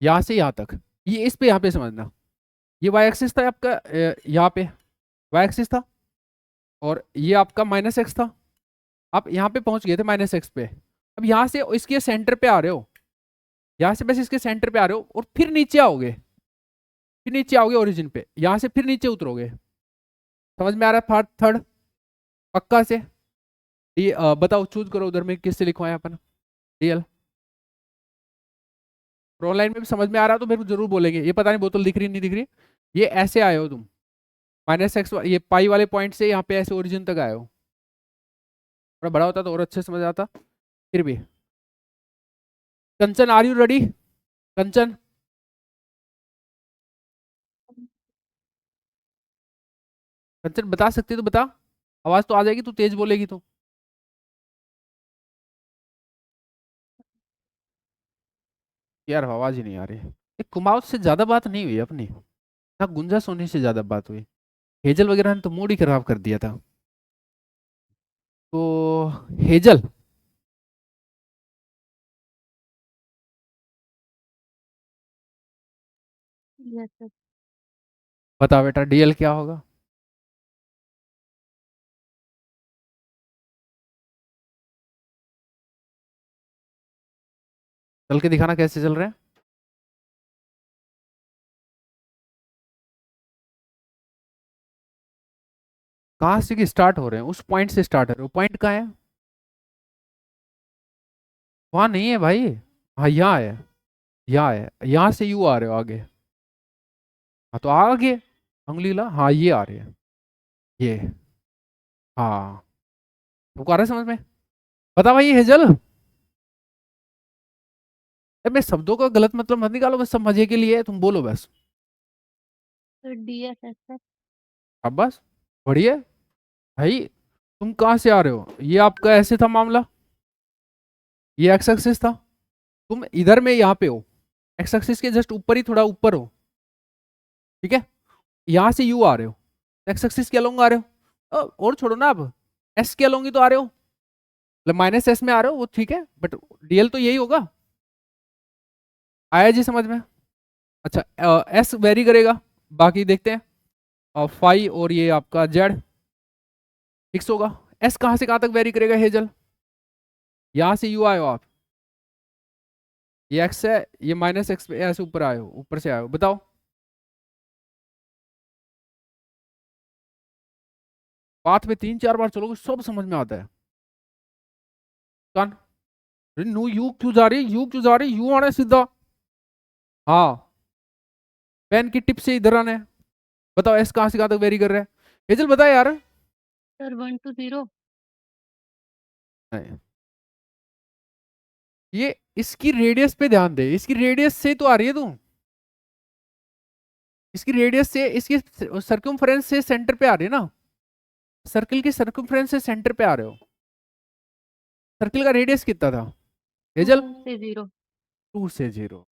A: यहाँ से यहाँ तक, ये इस पे यहाँ पे समझना, ये वाई एक्सिस था आपका, यहाँ पे वाई एक्सिस था, और ये आपका -x था, आप यहाँ पे पहुँच गए थे -x पे। अब यहाँ से इसके सेंटर पे आ रहे हो, यहाँ से बस इसके सेंटर पे आ रहे हो, और फिर नीचे आओगे, फिर नीचे आओगे ओरिजिन पे, यहाँ से फिर नीचे उतरोगे। समझ में आ रहा है थर्ड पक्का से। ये बताओ चूज करो उधर में किससे लिखवाएं अपन, DL। ऑनलाइन में भी समझ में आ रहा है तो मेरे को जरूर बोलेंगे, ये पता नहीं बोतल दिख रही नहीं दिख रही, ये ऐसे आए हो तुम -x ये पाई वाले पॉइंट से यहाँ पे ऐसे ओरिजिन तक आए हो, थोड़ा बड़ा होता तो और अच्छे समझ आता। फिर भी कंचन आर यू रेडी, कंचन कंचन बता सकती तो बता, आवाज तो आ जाएगी, तू तेज बोलेगी तो। यार आवाज ही नहीं आ रही, ये कुमाऊत से ज्यादा बात नहीं हुई अपनी, ना गुंजा सोनी से ज्यादा बात हुई, हेजल वगैरह ने तो मूड ही खराब कर दिया था। तो हेजल
C: यस सर।
A: बता बेटा DL क्या होगा। चल के दिखाना कैसे चल रहे हैं। कहाँ से स्टार्ट हो रहे हैं, उस पॉइंट से स्टार्ट हो रहे हो, पॉइंट कहाँ है, वहां नहीं है भाई, हाँ यहाँ है, यहाँ है, यहाँ से यू आ रहे हो आगे। हाँ तो आगे उंगली ला, हाँ ये आ रही है, ये। हाँ तुमको आ रहा है समझ में? बता भाई हेजल, मैं शब्दों का गलत मतलब मत निकालो, बस सब मजे के लिए है, तुम बोलो बस।
C: सर DSS का
A: अब बस बढ़िया भाई। तुम कहाँ से आ रहे हो? ये आपका ऐसे था मामला, ये एक्स एक्सिस था, तुम इधर में यहाँ पे हो, एक्स एक्सिस के जस्ट ऊपर ही थोड़ा ऊपर हो, ठीक है? यहाँ से यू आ रहे हो, एक्स एक्सिस के अलोंग आ रहे हो। और छोड़ो ना, अब एस के अलोंग ही तो आ रहे हो, मतलब माइनस एस में आ रहे हो, वो ठीक है, बट डीएल तो यही होगा। आया जी समझ में? अच्छा एस वेरी करेगा, बाकी देखते हैं। और फाई और ये आपका जेड फिक्स होगा। एस कहाँ से कहाँ तक वेरी करेगा हेजल? यहाँ से यू आए हो आप, ये एक्स है, ये माइनस एक्स पे ऐसे ऊपर आए हो, ऊपर से आए हो, बताओ। बात में 3-4 बार चलोगे सब समझ में आता है। कौन? नो यू क्यों जा रही है, यू क्यों जा रही है, यू आना है सीधा। हाँ पेन की टिप से इधर आना है। बताओ एस कहाँ से कहाँ तक वेरी कर रहा है? हेजल बता यार।
C: सर 1 to 0
A: नहीं। ये इसकी रेडियस पे ध्यान दे, इसकी रेडियस से तो आ रही है तू, इसकी रेडियस से, इसकी सर्कमफ्रेंस से सेंटर पे आ रही है ना, सर्कल की सर्कमफ्रेंस से सेंटर पे आ रहे हो। सर्कल का रेडियस कितना था हेजल?
C: 2 से 0
A: 2 से 0।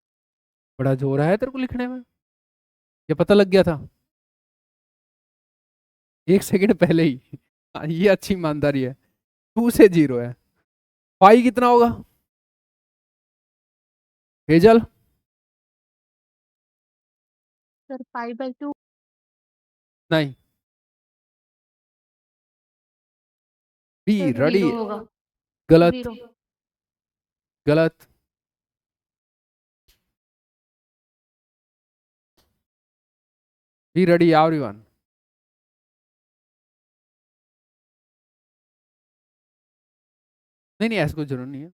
A: बड़ा जोर है तेरे को लिखने में, ये पता लग गया था 1 सेकंड पहले ही। हाँ, ये अच्छी ईमानदारी है। 2 से 0 है, पाई कितना होगा हेजल?
C: सर π/2
A: नहीं, बी
C: सर
A: रेडी।
C: 0 होगा,
A: गलत
C: 0
A: गलत। Be ready everyone. नहीं नहीं ऐसा कोई जरूर नहीं है,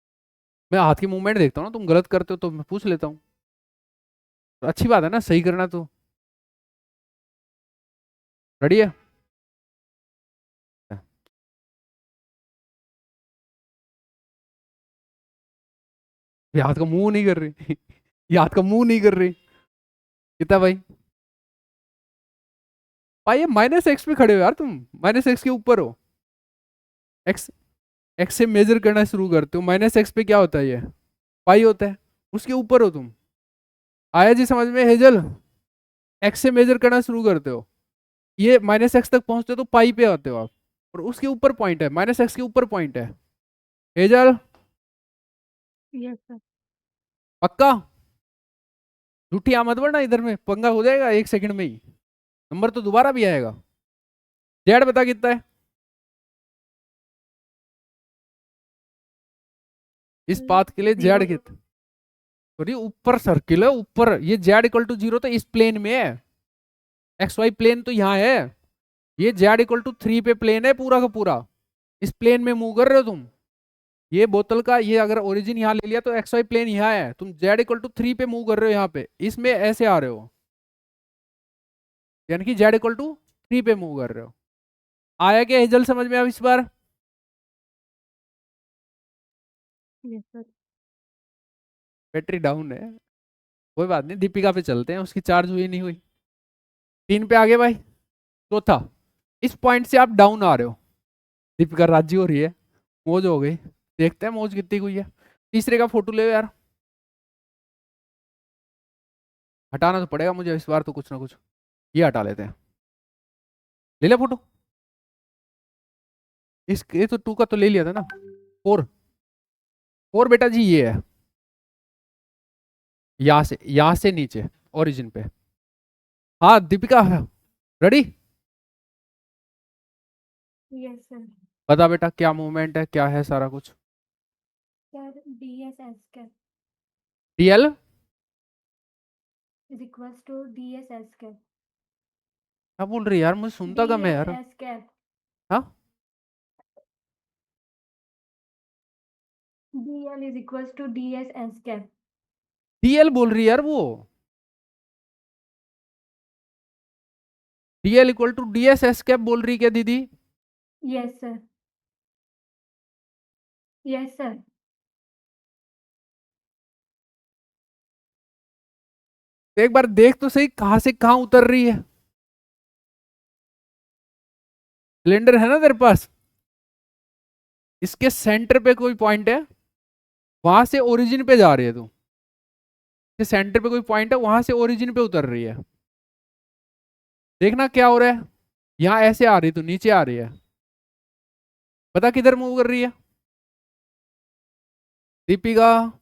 A: मैं हाथ की मूवमेंट देखता हूँ ना, तुम गलत करते हो तो मैं पूछ लेता हूँ, तो अच्छी बात है ना, सही करना। तो रेडी है? ये हाथ का मुंह नहीं कर रही। ये हाथ का मुंह नहीं कर रही। कितना भाई? भाई ये माइनस एक्स पे खड़े हो यार तुम, माइनस एक्स के ऊपर हो, एक्स एक्स से मेजर करना शुरू करते हो, माइनस एक्स पे क्या होता है, ये पाई होता है, उसके ऊपर हो तुम। आया जी समझ में हेजल? एक्स से मेजर करना शुरू करते हो, ये माइनस एक्स तक पहुंचते हो तो पाई पे आते हो आप, और उसके ऊपर पॉइंट है, माइनस एक्स के ऊपर पॉइंट है हेजल।
C: यस सर
A: पक्का? झूठी आमद वरना इधर में पंगा हो जाएगा 1 सेकंड में ही, नंबर तो दोबारा भी आएगा। जेड बता कितना है इस पाथ के लिए? जेड
C: 0
A: कितना? सॉरी ऊपर सर्किल है ऊपर, ये जेड इक्वल टू 0 तो इस प्लेन में है, एक्स वाई प्लेन तो यहाँ है, ये जेड इक्वल टू 3 पे प्लेन है पूरा का पूरा, इस प्लेन में मूव कर रहे हो तुम। ये बोतल का ये अगर ओरिजिन यहाँ ले लिया तो एक्स वाई प्लेन यहाँ है, तुम जेड इक्वल टू 3 पे मूव कर रहे हो यहाँ पे, इसमें ऐसे आ रहे हो, यानी कि जेड इक्वल टू 3 पे मूव कर रहे हो। आया क्या हेजल समझ में अब इस बार?
C: यस सर
A: बैटरी डाउन है, कोई बात नहीं, दीपिका पे चलते हैं, उसकी चार्ज हुई नहीं हुई। 3 पे आगे भाई। चौथा, इस पॉइंट से आप डाउन आ रहे हो, दीपिका राजी हो रही है, मौज हो गई, देखते हैं मौज कितनी हुई है। तीसरे का फोटो ले यार, हटाना तो पड़ेगा मुझे इस बार तो कुछ ना कुछ, ये हटा लेते हैं। ले लिया फोटो? इस ये तो 2 का तो ले लिया था ना। 4 4 बेटा जी ये है, यहाँ से नीचे ओरिजिन पे। हाँ दीपिका रेडी?
B: Yes sir.
A: बता बेटा क्या मूवमेंट है, क्या है सारा कुछ?
B: Sir DSS cap
A: DL
B: is equals to DSS cap.
A: क्या बोल रही है यार, मुझे सुनता कम है यार।
B: DSS कैप
A: हाँ
B: DL is equals to DSS cap.
A: DL बोल रही है यार वो, DL equal to DS S cap बोल रही क्या दीदी?
C: Yes sir, yes sir.
A: तो एक बार देख तो सही कहां से कहां उतर रही है। सिलेंडर है ना तेरे पास, इसके सेंटर पे कोई पॉइंट है, वहां से ओरिजिन पे जा रही है तू, इसके सेंटर पे कोई पॉइंट है, वहां से ओरिजिन पे उतर रही है। देखना क्या हो रहा है, यहां ऐसे आ रही, तू नीचे आ रही है, पता किधर मूव कर रही है दीपिका?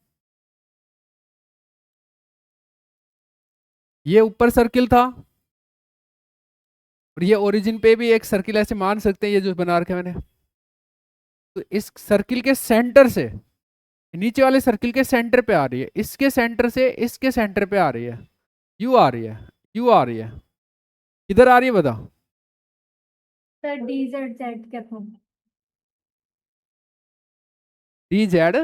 A: ये ऊपर सर्किल था, और ये ओरिजिन पे भी एक सर्किल ऐसे मान सकते हैं, ये जो बना रखा है मैंने। तो इस सर्किल के सेंटर से, नीचे वाले सर्किल के सेंटर पे आ रही है, इसके सेंटर से इसके सेंटर पे आ रही है, यू आ रही है, यू आ रही है, किधर आ रही है बता?
C: सर डी जेड जेड क्या था?
A: डी जेड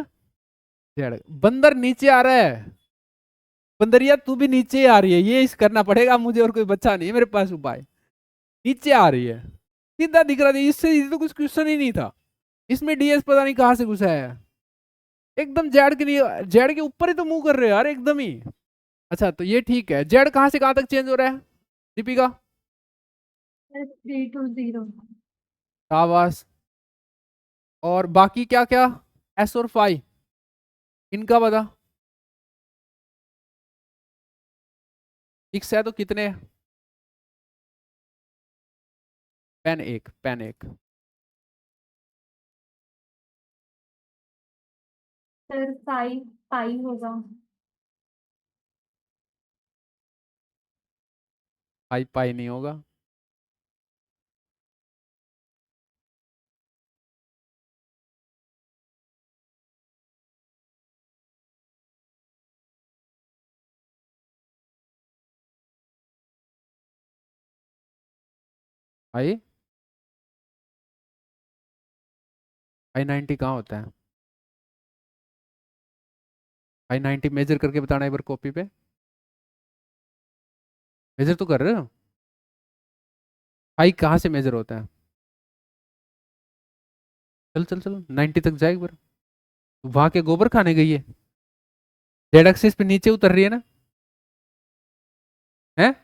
A: जेड, बंदर नीचे आ रहा है, बंदरिया तू भी नीचे ही आ रही है, ये इस करना पड़ेगा मुझे, और कोई बच्चा नहीं है मेरे पास उपाय। नीचे आ रही है, सीधा दिख रहा था, इससे easy तो कुछ क्वेश्चन ही नहीं था। इसमें डीएस पता नहीं कहां से घुसा है, एकदम जेड के लिए, जेड के ऊपर ही तो मूव कर रहे हो यार एकदम ही। अच्छा तो ये ठीक है, जेड कहां से कहां तक चेंज हो रहा है दीपिका?
C: Sir 3 to 0।
A: शाबाश। और बाकी क्या क्या, एस और फाई, इनका बता। फिक्स है तो कितने? पेन एक, पेन एक।
C: सर 5 पाई होगा।
A: फाई पाई नहीं होगा। आई आई 90 कहाँ होता है? आई 90 मेजर करके बताना एक बार कॉपी पे, मेजर तो कर रहे हो। आई कहाँ से मेजर होता है? चल चल चल 90 तक जाए एक बार। वहां के गोबर खाने गई है, जेड एक्सिस पे नीचे उतर रही है ना, है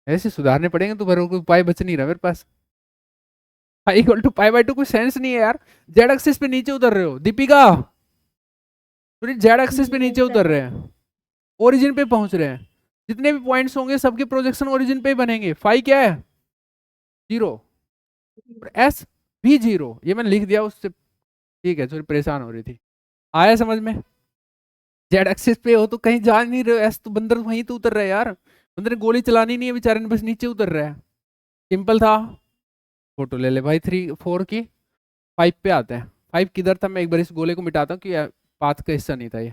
A: ऐसे सुधारने पड़ेंगे तो, पर कोई उपाय बच नहीं रहा मेरे पास। I equal to pi by two, कोई सेंस नहीं है यार, जेड एक्सिस पे नीचे उतर रहे हो दीपिका, जेड एक्सिस पे नीचे उतर रहे हैं, ओरिजिन पे पहुंच रहे हैं, जितने भी पॉइंट्स होंगे सबके प्रोजेक्शन ओरिजिन पे ही बनेंगे। फाई क्या है? 0, एस भी 0, ये मैंने लिख दिया उससे, ठीक है, थोड़ी परेशान हो रही थी। आया समझ में? जेड एक्सिस पे हो तो कहीं जा नहीं रहे हो, एस तो बंदर वहीं तो उतर रहा है यार, बंदर ने गोली चलानी नहीं है बेचारे ने, बस नीचे उतर रहा है। सिंपल था। फोटो ले ले भाई 3 4 की। 5 पे आते हैं, 5 किधर था, मैं एक बार इस गोले को मिटाता हूँ कि पाथ का हिस्सा नहीं था ये।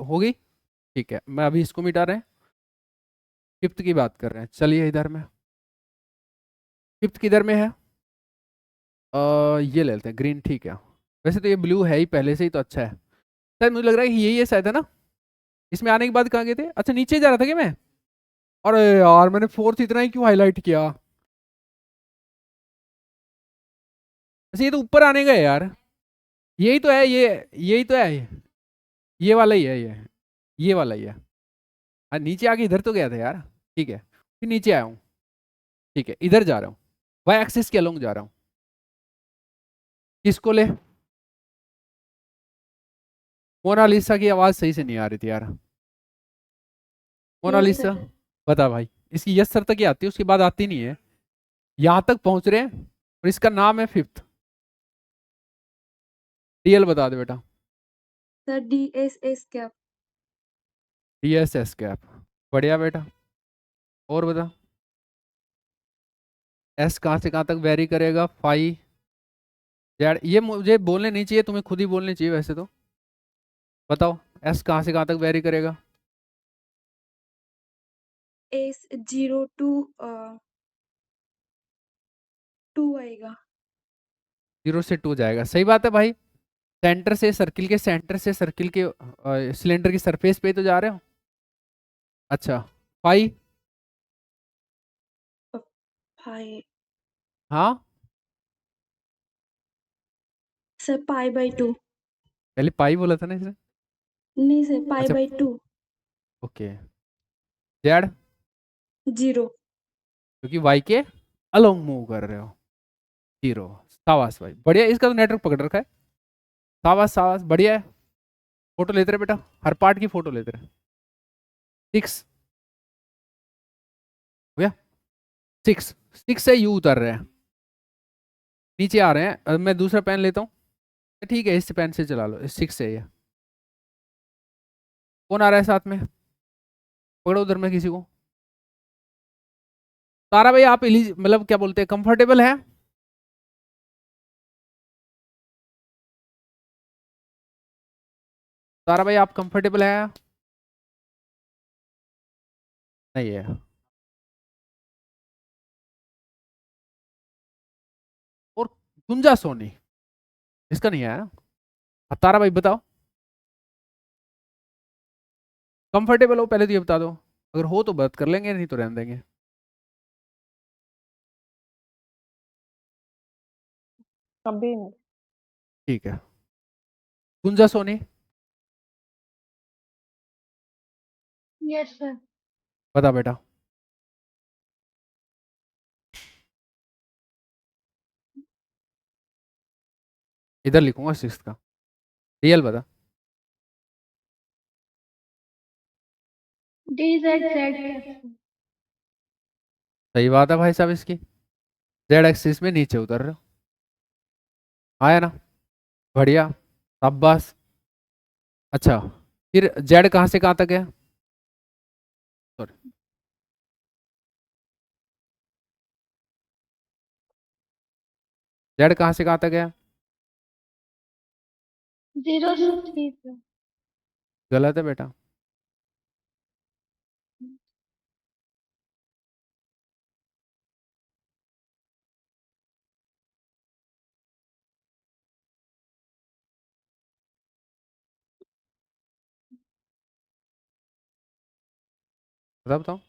A: हो गई, ठीक है, मैं अभी इसको मिटा रहे हैं, फिफ्थ की बात कर रहे हैं, चलिए इधर में, फिफ्थ किधर में है? ये ले लेते हैं ग्रीन, ठीक है। वैसे तो ये ब्लू है ही पहले से ही, तो अच्छा है। शायद मुझे लग रहा है कि यही है शायद, है ना? इसमें आने के बाद कहाँ गए थे? अच्छा नीचे जा रहा था क्या मैं? अरे यार मैंने फोर्थ इतना ही क्यों हाईलाइट किया? अच्छा ये तो ऊपर आने गए यार, यही तो है ये, यही तो है ये वाला ही है, ये वाला ही है। नीचे आके इधर तो गया था यार, ठीक है, फिर नीचे आया हूँ, ठीक है, इधर जा रहा हूँ, वाई एक्सिस के अलोंग जा रहा हूँ। किसको ले? मोनालिसा की आवाज सही से नहीं आ रही थी यार। मोनालिसा बता भाई, इसकी यस सर तक ही आती है, उसके बाद आती नहीं है। यहां तक पहुंच रहे हैं, और इसका नाम है फिफ्थ। डीएल बता दे बेटा।
I: Sir DSS cap.
A: DSS cap, बढ़िया बेटा। और बता, एस कहाँ से कहाँ तक वेरी करेगा? फाई जेड, ये मुझे बोलने नहीं चाहिए, तुम्हें खुद ही बोलने चाहिए वैसे तो। बताओ एस कहाँ से कहाँ तक वेरी करेगा?
I: एस 0 to 2 आएगा।
A: 0 से 2 जाएगा, सही बात है भाई। सेंटर से सर्किल के सिलेंडर की सरफेस पे ही तो जा रहे हो। अच्छा फाई,
I: फाइव
A: हाँ
I: सर पाई बाई टू।
A: पहले पाई बोला था ना इसने।
I: नहीं सर पाई
A: अच्छा
I: बाई टू।
A: ओके, जेड
I: 0
A: क्योंकि वाई के अलोंग मूव कर रहे हो, 0। शाबाश भाई, बढ़िया, इसका तो नेटवर्क पकड़ रखा है। शाबाश शाबाश, बढ़िया है। फोटो लेते रहे बेटा, हर पार्ट की फोटो लेते रहे। 6 हो गया। 6 से यू उतर रहे हैं, नीचे आ रहे हैं। अब मैं दूसरा पेन लेता हूँ, ठीक है इस पेन से चला लो। 6 से ये कौन आ रहा है साथ में, पकड़ो उधर में किसी को। तारा भाई आप मतलब क्या बोलते हैं, कंफर्टेबल है? तारा भाई आप कंफर्टेबल है? नहीं है। और गुंजा सोनी, इसका नहीं आया ना। अब तारा भाई बताओ, कंफर्टेबल हो पहले तो ये बता दो, अगर हो तो बात कर लेंगे, नहीं तो रहने देंगे।
E: कभी नहीं।
A: ठीक है, गुंजा सोनी
C: यस सर।
A: बता बेटा। इधर लिखूंगा 6 का, रियल बता।
C: DZ cap.
A: सही बात है भाई साहब, इसकी जेड एक्सिस में नीचे उतर रहे हो, आया ना, बढ़िया, शाबाश। अच्छा फिर जेड कहाँ से कहाँ तक है, सॉरी जेड कहाँ से कहाँ तक है?
C: 0 से 3 पे।
A: गलत है बेटा। बताओ बताओ।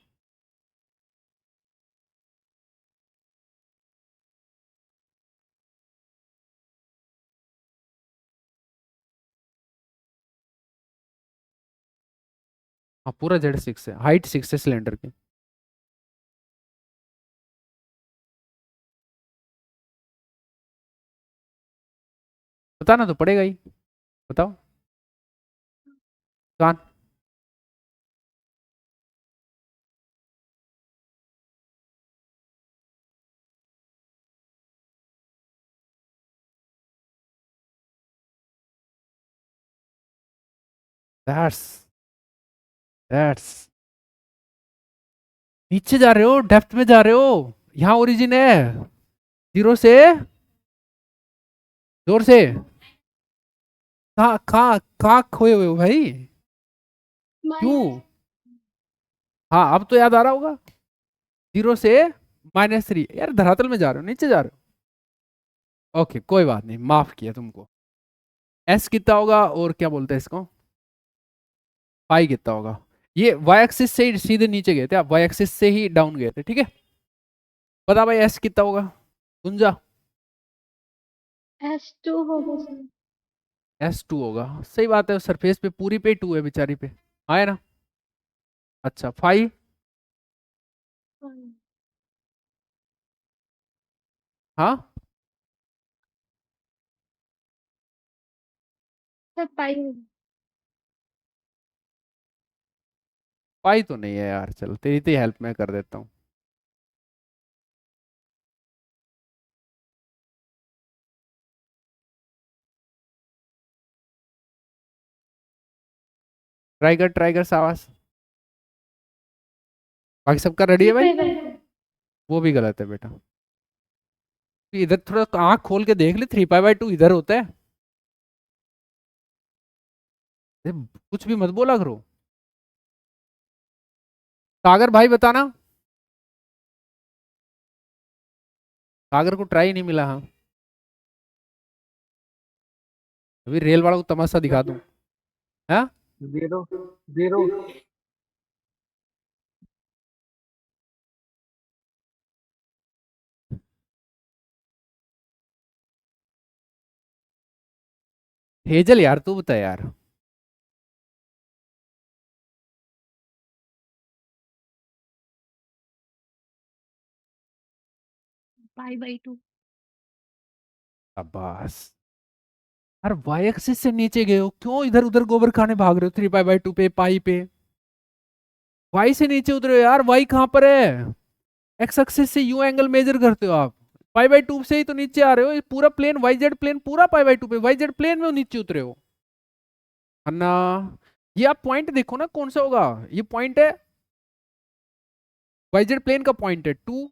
A: हाँ पूरा जेड 6 है, हाइट 6 है सिलेंडर की। बताना तो पड़ेगा ही, बताओ। कान, दैट्स दैट्स नीचे जा रहे हो, डेप्थ में जा रहे हो। यहाँ ओरिजिन है, 0 से, जोर से। कहाँ कहाँ कहाँ खोए हुए हो भाई, क्यों? हाँ अब तो याद आ रहा होगा। 0 से -3, यार धरातल में जा रहे हो, नीचे जा रहे हो। ओके कोई बात नहीं, माफ किया तुमको। एस कितना होगा, और क्या बोलते हैं इसको, पाई कितना होगा? ये वाई एक्सिस से ही सीधे नीचे गए थे आप, वाई एक्सिस से ही डाउन गए थे, ठीक है। बता भाई एस कितना होगा, गुंजा।
C: S2 होगा सर।
A: S2 होगा, सही बात है, सरफेस पे पूरी पे 2 है बेचारी पे, आया ना। अच्छा 5, हाँ
C: सर पाई होगा।
A: पाई तो नहीं है यार, चलो तेरी तो हेल्प मैं कर देता हूँ। ट्राई कर सावास। बाकी सबका रेडी है भाई? वो भी गलत है बेटा, तो इधर थोड़ा आंख खोल के देख ले, 3π/2 इधर होता है। कुछ भी मत बोला करो। सागर भाई बताना, सागर को ट्राई नहीं मिला, हाँ अभी रेल वाला को तमाशा दिखा दूं। हाँ
H: 0 0
A: हेजल यार तू बता यार।
C: Pi by 2।
A: शाबाश। यार वाई एक्सिस से नीचे गए हो, क्यों इधर उधर गोबर खाने भाग रहे हो? 3 पाई बाई 2 पे, पाई पे। वाई से नीचे उतरे हो यार, वाई कहाँ पर है? एक्स एक्सिस से यू एंगल मेजर करते हो आप। पाई बाई 2 से ही तो नीचे आ रहे हो। ये पूरा प्लेन वाई जेड प्लेन पूरा पाई बाई 2 पे, वाई जेड प्लेन में नीचे उतरे हो अन्ना। ये आप पॉइंट देखो ना कौन सा होगा। ये पॉइंट है, वाई जेड प्लेन का पॉइंट है 2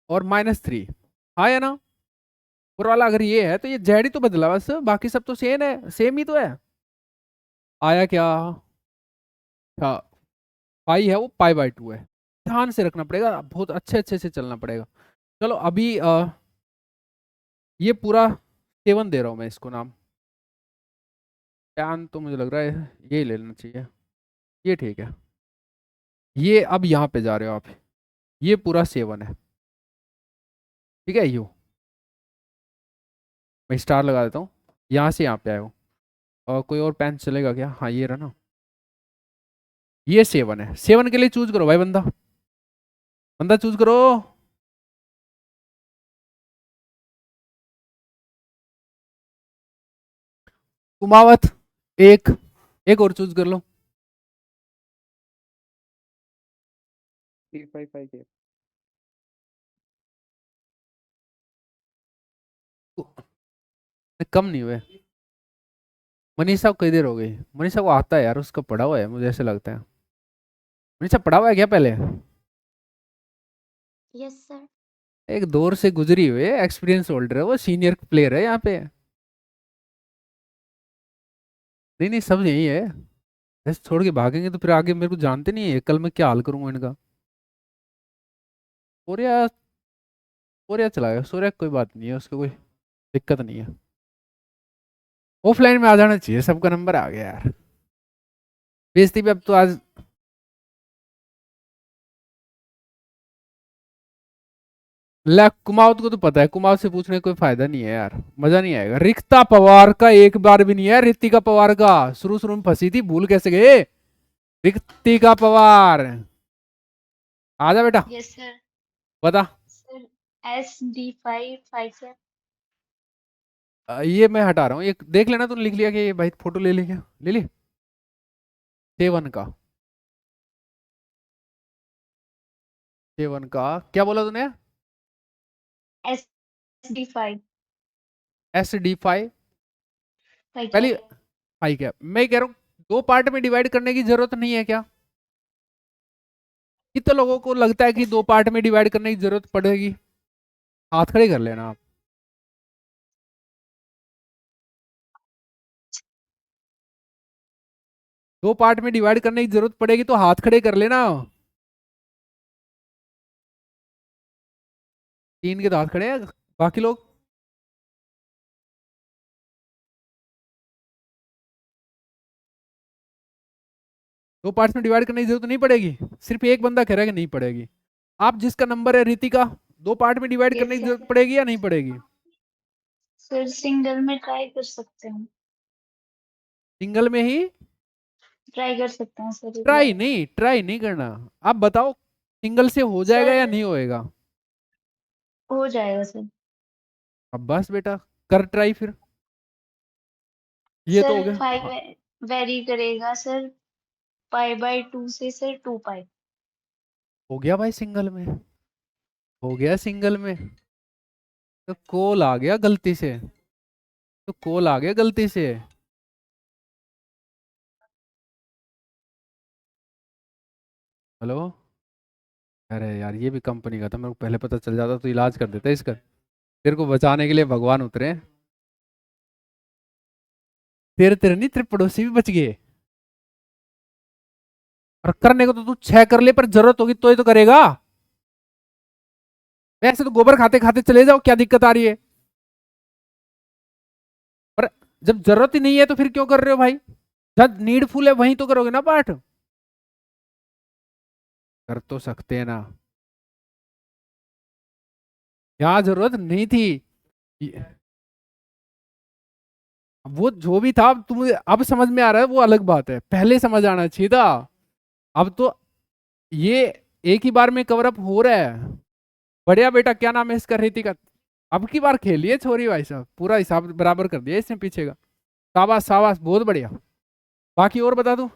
A: और -3। हाँ है ना? ऊपर वाला अगर ये है तो ये जेड ही तो बदला, बस बाकी सब तो सेम है, सेम ही तो है। आया क्या? हाँ पाई है वो पाई बाई 2 है। ध्यान से रखना पड़ेगा, बहुत अच्छे अच्छे से चलना पड़ेगा। चलो अभी ये पूरा 7 दे रहा हूँ मैं इसको नाम। टैन तो मुझे लग रहा है ये ले लेना चाहिए, ये ठीक है। ये अब यहाँ पे जा रहे हो आप, ये पूरा 7 है, ठीक है। यू मैं स्टार लगा देता हूँ, यहाँ से यहाँ पे आए हो। और कोई और पेन चलेगा क्या? हाँ ये रहा ना, ये 7 है। 7 के लिए चूज करो भाई, बंदा बंदा चूज करो। कुमावत एक और चूज कर लो।
E: 355 के
A: कम नहीं हुए। मनीषा को कई देर हो गई? मनीषा को आता है यार, उसका पढ़ा हुआ है मुझे ऐसे लगता है। मनीषा पढ़ा हुआ है क्या पहले?
D: Yes sir.
A: एक दौर से गुजरी हुई है, एक्सपीरियंस होल्डर है वो, सीनियर प्लेयर है यहाँ पे। नहीं नहीं सब यही है। ऐसे छोड़ के भागेंगे तो फिर आगे मेरे को जानते नहीं है, कल मैं क्या हाल करूंगा इनका। सूर्या सूर्या चलाएगा, सूर्या कोई बात नहीं है, उसको कोई दिक्कत नहीं है। ऑफलाइन में आ जाना चाहिए, सबका नंबर आ गया यार। बेइज्जती पे अब तो आज ला कुमाऊत को तो पता है, कुमाऊत से पूछने का कोई फायदा नहीं है यार, मजा नहीं आएगा। रिक्ता पवार का एक बार भी नहीं है, रितिका पवार का शुरू शुरू में फंसी थी, भूल कैसे गए? रितिका पवार आजा बेटा,
B: यस सर।
A: बता।
B: सर SD5 5 है।
A: ये मैं हटा रहा हूँ, ये देख लेना, तूने लिख लिया कि ये भाई फोटो ले ली क्या? ले ली 7 का। 7 का क्या बोला तूने?
B: SD5
A: SD5
B: 5
A: पहली
B: है।
A: 5 है। मैं कह रहा हूँ 2 पार्ट में डिवाइड करने की जरूरत नहीं है क्या? कितने लोगों को लगता है कि 2 पार्ट में डिवाइड करने की जरूरत पड़ेगी? हाथ खड़े कर लेना आप। दो पार्ट में डिवाइड करने की जरूरत पड़ेगी तो हाथ खड़े कर लेना। 3 के तो हाथ खड़े हैं, बाकी लोग? दो पार्ट्स में डिवाइड करने की जरूरत नहीं पड़ेगी, सिर्फ एक बंदा कह रहा है कि नहीं पड़ेगी। आप जिसका नंबर है रितिका, 2 पार्ट में डिवाइड करने की
B: यस
A: जरूरत पड़ेगी या नहीं पड़ेगी?
B: सर सिंगल में ट्राई कर सकते हैं,
A: सिंगल में ही
B: ट्राई कर सकते हैं सर एक बार।
A: ट्राई नहीं करना। आप बताओ सिंगल से हो जाएगा या
B: सर
A: नहीं होएगा?
B: हो जाएगा सर।
A: अब बस बेटा कर ट्राई फिर। ये तो हो
B: सर
A: गया।
B: 5
A: हाँ,
B: वेरी करेगा सर, पाई2 से सर 2 पाई।
A: हो गया भाई सिंगल में, हो गया सिंगल में। तो कॉल आ गया गलती से, तो कॉल आ गया गलती से। हेलो। अरे यार ये भी कंपनी का था, मेरे को पहले पता चल जाता तो इलाज कर देता इसका। तेरे को बचाने के लिए भगवान उतरे हैं। तेरे तेरे नहीं, तेरे पड़ोसी भी बच गए। और करने को तो तू 6 कर ले, पर जरूरत होगी तो ही तो करेगा। वैसे तो गोबर खाते खाते चले जाओ, क्या दिक्कत आ रही है? जब जरूरत ही नहीं है तो फिर क्यों कर रहे हो भाई? जब नीडफुल है वहीं तो करोगे ना पार्ट। कर तो सकते हैं ना, यहाँ जरूरत नहीं थी। ये- वो जो भी था, तुम्हें अब समझ में आ रहा है, वो अलग बात है, पहले समझ आना चाहिए था। अब तो ये एक ही बार में कवर अप हो रहा है। बढ़िया बेटा, क्या नाम है इसका, रितिका। अब की बार खेलिए छोरी भाई साहब, पूरा हिसाब बराबर कर दिया इसने पीछे का। शाबाश शाबाश, बहुत बढ़िया। बाकी और बता दूं,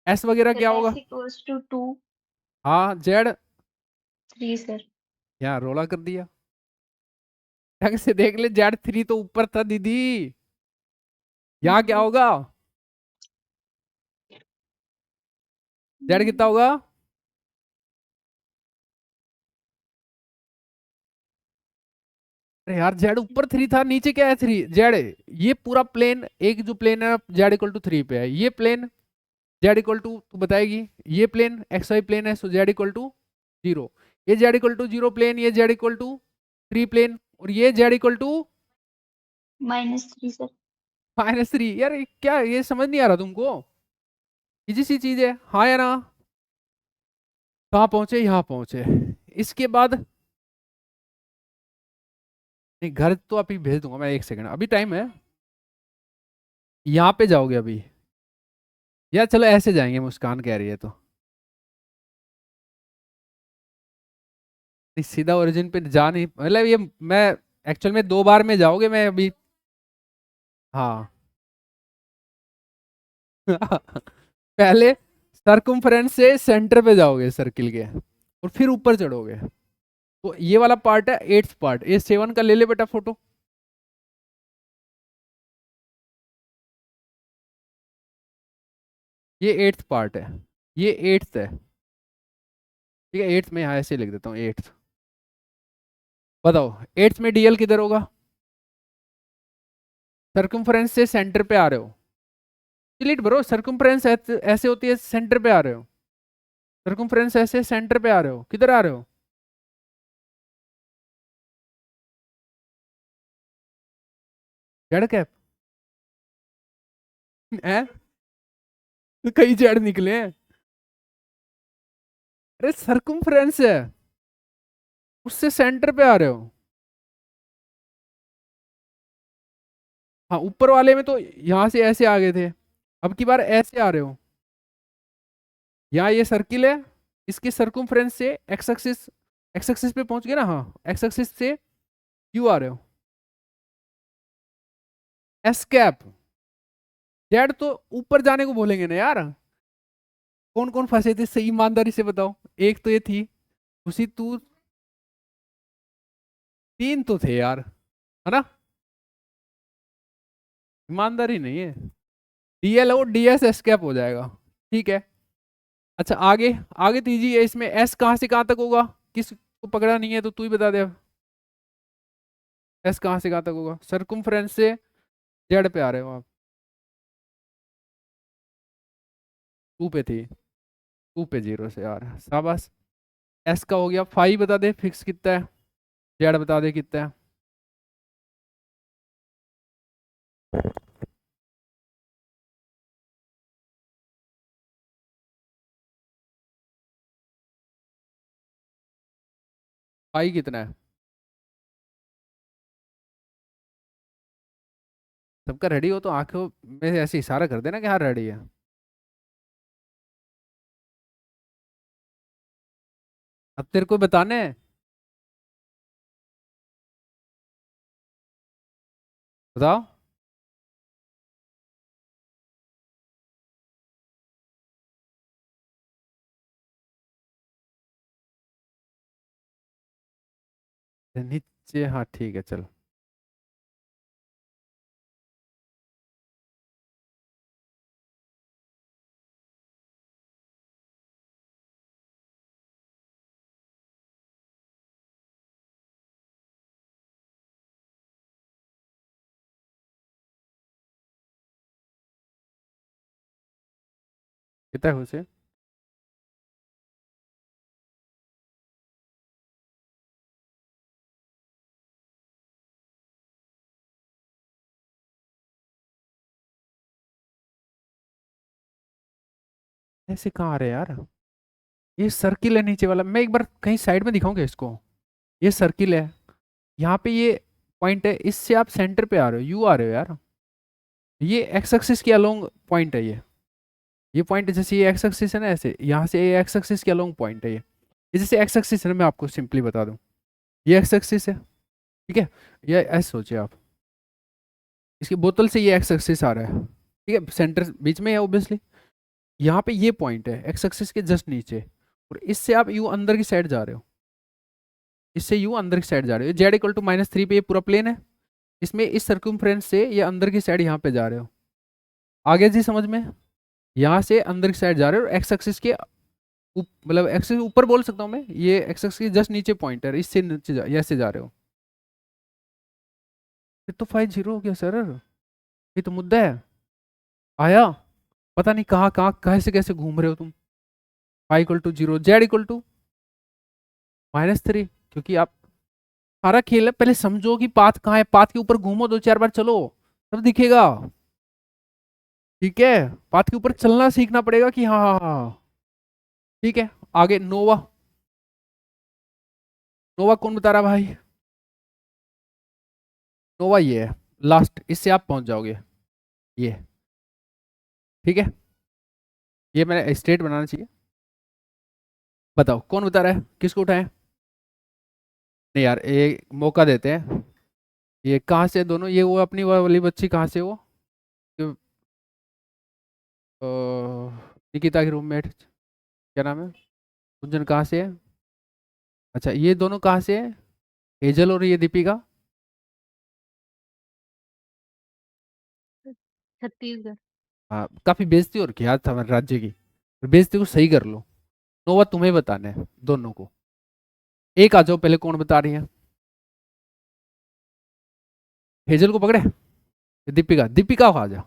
A: एस वगैरह
B: सर
A: क्या होगा?
B: s equals to 2
A: हाँ, जेड।
B: 3 सर।
A: यहाँ रोला कर दिया, ढंग से देख ले, जेड 3 तो ऊपर था दीदी। यहाँ क्या होगा? जेड कितना होगा? अरे यार, जेड ऊपर 3 था, नीचे क्या है 3? जेड, ये पूरा प्लेन, एक जो प्लेन है जेड इक्वल टू 3 पे है, ये प्लेन जेड इक्वल टू, तू बताएगी, ये प्लेन एक्स वाई प्लेन है, सो जेड इक्वल टू 0। ये जेड इक्वल टू 0 प्लेन, ये जेड इक्वल टू 3 प्लेन, और ये जेड इक्वल टू
B: -3 सर।
A: -3। यार क्या, ये समझ नहीं आ रहा तुमको? इजी सी चीज है, हाँ या ना? कहाँ पहुंचे? यहाँ पहुंचे। इसके बाद नहीं, घर तो अभी भेज दूंगा मैं, 1 सेकंड अभी टाइम है। यहाँ पे जाओगे अभी, या चलो ऐसे जाएंगे, मुस्कान कह रही है तो। नहीं, सीधा ओरिजिन पे जा नहीं, मतलब ये मैं एक्चुअल में 2 बार में जाओगे, मैं अभी। हाँ। पहले सरकमफ्रेंस से सेंटर पे जाओगे सर्किल के, और फिर ऊपर चढ़ोगे। तो ये वाला पार्ट है 8th पार्ट, ये 7 का ले ले बेटा फोटो। ये 8th पार्ट है, ये 8th है, ठीक है। 8th में यहाँ ऐसे लिख देता हूँ 8th। बताओ 8th में डीएल किधर होगा? सर्कमफ्रेंस से सेंटर पे आ रहे हो, डिलीट ब्रो। सर्कमफ्रेंस ऐसे होती है, सेंटर पे आ रहे हो। सर्कमफ्रेंस ऐसे सेंटर पे आ रहे हो, किधर आ रहे हो? जेड कैप है, कई जेड निकले हैं। अरे सर्कमफ्रेंस है, उससे सेंटर पे आ रहे हो। हाँ, ऊपर वाले में तो यहाँ से ऐसे आ गए थे, अब की बार ऐसे आ रहे हो। यहाँ ये सर्किल है, इसके सर्कमफ्रेंस से एक्स एक्सिस पे पहुंच गए ना, हाँ, एक्स एक्सिस से क्यों आ रहे हो? S cap. जेड तो ऊपर जाने को बोलेंगे ना यार। कौन कौन फंसे थे सही, ईमानदारी से बताओ। एक तो ये थी, उसी तू, 3 तो थे यार, है ना? ईमानदारी नहीं है। डीएल हो, डीएस एस्केप हो जाएगा, ठीक है। अच्छा, आगे आगे दीजिए, इसमें एस कहाँ से कहाँ तक होगा? किस को पकड़ा नहीं है तो तू ही बता दे अब। एस कहाँ से कहाँ तक होगा? सर्कमफ्रेंस से जेड पे आ रहे हो आप, 2 पे थी, 2 पे 0 से यार, शाबाश। एस का हो गया 5, बता दे फिक्स कितना है? जेड बता दे कितना है? पाई कितना है? सबका रेडी हो तो आंखों में ऐसे इशारा कर देना कि हाँ रेडी है। अब तेरे को बताने हैं, बताओ। नीचे, हाँ ठीक है चल। कितना है उसे? ऐसे कहाँ आ रहे हैं यार? ये सर्किल है नीचे वाला, मैं एक बार कहीं साइड में दिखाऊंगा इसको। ये सर्किल है, यहाँ पे ये पॉइंट है, इससे आप सेंटर पे आ रहे हो, यू आ रहे हो यार। ये एक्स एक्सिस के अलोंग पॉइंट है ये पॉइंट जैसे ये एक्स एक्सिस है ना, ऐसे यहाँ से ये एक्स एक्सिस के अलोंग पॉइंट है ये जैसे एक्स एक्सिस है ना, मैं आपको सिंपली बता दूं, ये एक्स एक्सिस है, ठीक है। ये ऐसे सोचिए आप, इसकी बोतल से ये एक्स एक्सिस आ रहा है, ठीक है, सेंटर बीच में है ऑब्वियसली। यहाँ पे ये पॉइंट है एक्स एक्सिस के जस्ट नीचे, और इससे आप यू अंदर की साइड जा रहे हो, इससे यू अंदर की साइड जा रहे हो। जेड इक्वल टू -3 पे ये पूरा प्लेन है, इसमें इस सर्कमफ्रेंस से ये अंदर की साइड यहाँ पे जा रहे हो। आगे जी समझ में? यहाँ से अंदर की साइड जा रहे हो, एक्स एक्सिस के मतलब एक्सिस ऊपर बोल सकता हूँ मैं, ये एक्स एक्सिस के जस्ट नीचे पॉइंट है, इससे नीचे ऐसे जा रहे हो। फिर तो 5-0 हो गया सर, ये तो मुद्दा है। आया? पता नहीं कहाँ कहाँ कैसे कैसे घूम रहे हो तुम। 5 = 0, जेड इक्वल टू -3, क्योंकि आप सारा खेल है, पहले समझो कि पाथ कहाँ है, पाथ के ऊपर घूमो 2-4 बार चलो तब दिखेगा, ठीक है। पाथ के ऊपर चलना सीखना पड़ेगा कि हाँ हाँ हाँ, ठीक है। आगे नोवा, नोवा कौन बता रहा भाई? नोवा ये है लास्ट, इससे आप पहुंच जाओगे ये, ठीक है। ये मैंने स्ट्रेट बनाना चाहिए। बताओ कौन बता रहा है, किसको उठाएं? नहीं यार, ये मौका देते हैं। ये कहाँ से दोनों, ये वो अपनी वाली बच्ची कहाँ से, वो अ, निकिता की रूममेट, क्या नाम है, गुंजन, कहाँ से है? अच्छा, ये दोनों कहाँ से है? हेजल और ये दीपिका।
C: छत्तीसगढ़।
A: हाँ, काफी बेइज्जती हो रखी है आज हमारे राज्य की, बेइज्जती को सही कर लो। नोवा तुम्हें बताना है दोनों को। एक आ जाओ पहले, कौन बता रही है? हेजल को पकड़े? दीपिका, दीपिका को आ जा।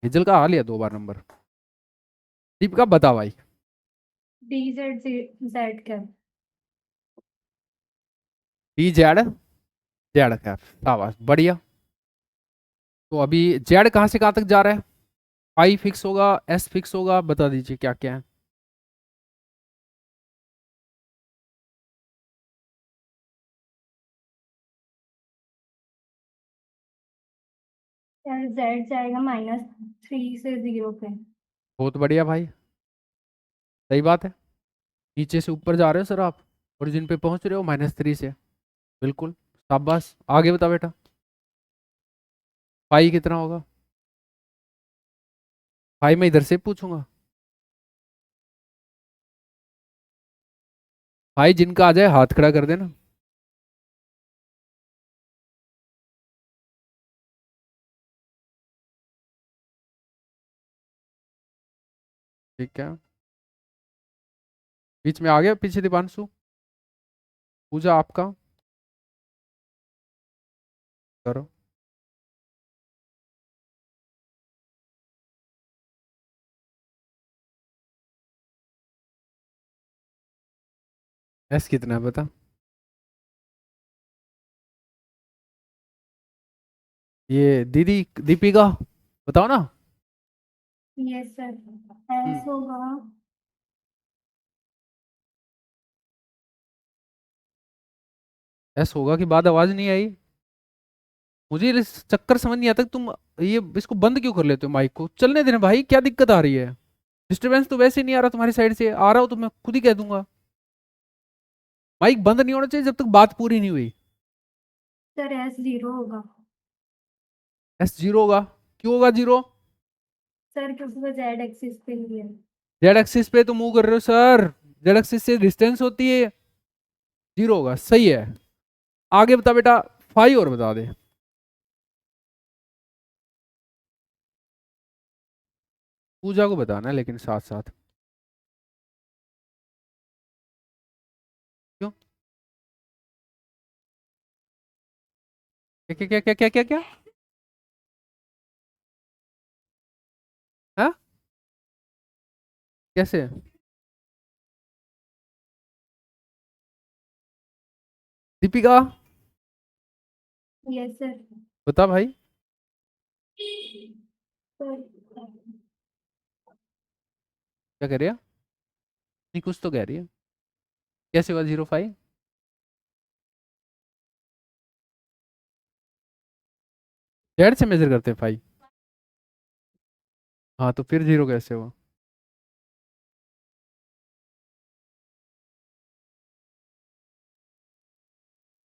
A: हेजल का आ लिया 2 बार नंबर। दीपिका बता भाई।
G: DZ cap.
A: D Z, Z cap, शाबाश बढ़िया। तो अभी जेड कहाँ से कहाँ तक जा रहा है? आई फिक्स होगा, एस फिक्स होगा, बता दीजिए क्या क्या है।
G: यार Z जाएगा -3 से 0 पे।
A: बहुत बढ़िया भाई, सही बात है। नीचे से ऊपर जा रहे हो सर आप, ओरिजिन पे पहुंच रहे हो -3 से, बिल्कुल शाबाश। आगे बता बेटा, पाई कितना होगा? पाई मैं इधर से पूछूंगा भाई, जिनका आ जाए हाथ खड़ा कर देना। ठीक है, बीच में आ गया पीछे दीपांशु। पूजा आपका करो। एस कितना है बता? ये दीदी दीपिका बताओ ना।
G: Yes sir. S होगा
A: एस होगा कि बाद आवाज नहीं आई? मुझे इस चक्कर समझ नहीं आता कि तुम ये इसको बंद क्यों कर लेते हो, माइक को चलने देना भाई, क्या दिक्कत आ रही है? डिस्टरबेंस तो वैसे ही नहीं आ रहा तुम्हारी साइड से, आ रहा हो तो मैं खुद ही कह दूंगा। माइक बंद नहीं होना चाहिए जब तक बात पूरी नहीं हुई।
G: सर। S 0 होगा
A: एस 0 होगा? क्यों होगा 0?
G: सर, क्योंकि वो Z एक्सिस पे ही है।
A: जेड एक्सिस पे तो मूव कर रहे हो सर, जेड एक्सिस से डिस्टेंस होती है, 0 होगा, सही है। आगे बता बेटा, 5 और बता दे। पूजा को बताना है लेकिन साथ साथ, क्यों? क्या क्या क्या क्या क्या क्या? हाँ, कैसे? Deepika
G: yes sir.
A: बता भाई।
G: सर
A: क्या कह रही है? नहीं कुछ तो कह रही है। कैसे हुआ 0.5? जेड से मेजर करते हैं 5? हाँ तो फिर 0 कैसे हुआ?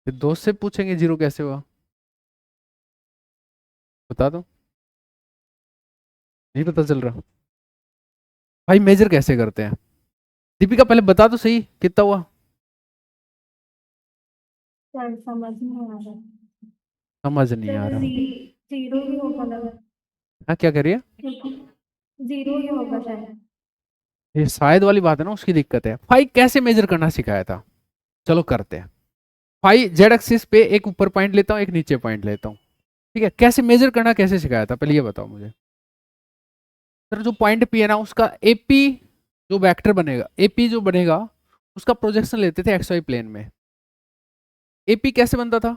A: फिर दोस्त से पूछेंगे 0 कैसे हुआ, बता दो। नहीं पता चल रहा भाई मेजर कैसे करते हैं? दीपिका पहले बता तो सही कितना हुआ।
C: सर समझ नहीं आ रहा।
A: समझ नहीं आ
C: सर
A: रहा।
C: जीरो ही होगा लग
A: हाँ क्या कह रही है?
C: क्योंकि जीरो ही होगा शायद।
A: ये शायद वाली बात है ना, उसकी दिक्कत है। फाई कैसे मेजर करना सिखाया था, चलो करते हैं। फाई जेड एक्सिस पे एक ऊपर पॉइंट लेता हूँ एक नीचे पॉइंट लेता हूँ, ठीक है। कैसे मेजर करना कैसे सिखाया था पहले ये बताओ मुझे। सर जो पॉइंट पी है ना उसका एपी जो वेक्टर बनेगा, एपी जो बनेगा उसका प्रोजेक्शन लेते थे एक्स वाई प्लेन में। एपी कैसे बनता था?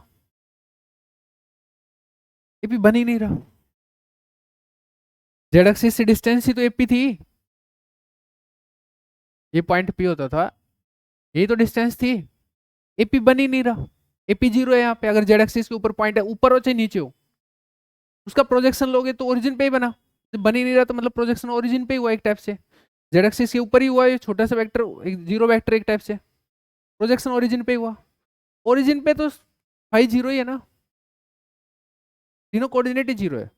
A: एपी बन ही नहीं रहा। जेड एक्सिस से डिस्टेंस ही तो एपी थी। ये पॉइंट पी होता था, यही तो डिस्टेंस थी। एपी बन ही नहीं रहा। एपी 0 है यहाँ पे। अगर जेड एक्सिस के ऊपर पॉइंट है, ऊपर हो चाहे नीचे हो, उसका प्रोजेक्शन लोगे तो ओरिजिन पे ही बना। बन ही नहीं रहा तो मतलब प्रोजेक्शन ओरिजिन पे ही हुआ एक टाइप से। जेड एक्सिस के ऊपर ही हुआ ये छोटा सा वेक्टर, एक 0 वेक्टर एक टाइप से। प्रोजेक्शन ओरिजिन पे ही हुआ। ओरिजिन पे तो फाई 0 ही है ना, तीनों कोऑर्डिनेट ही 0 है।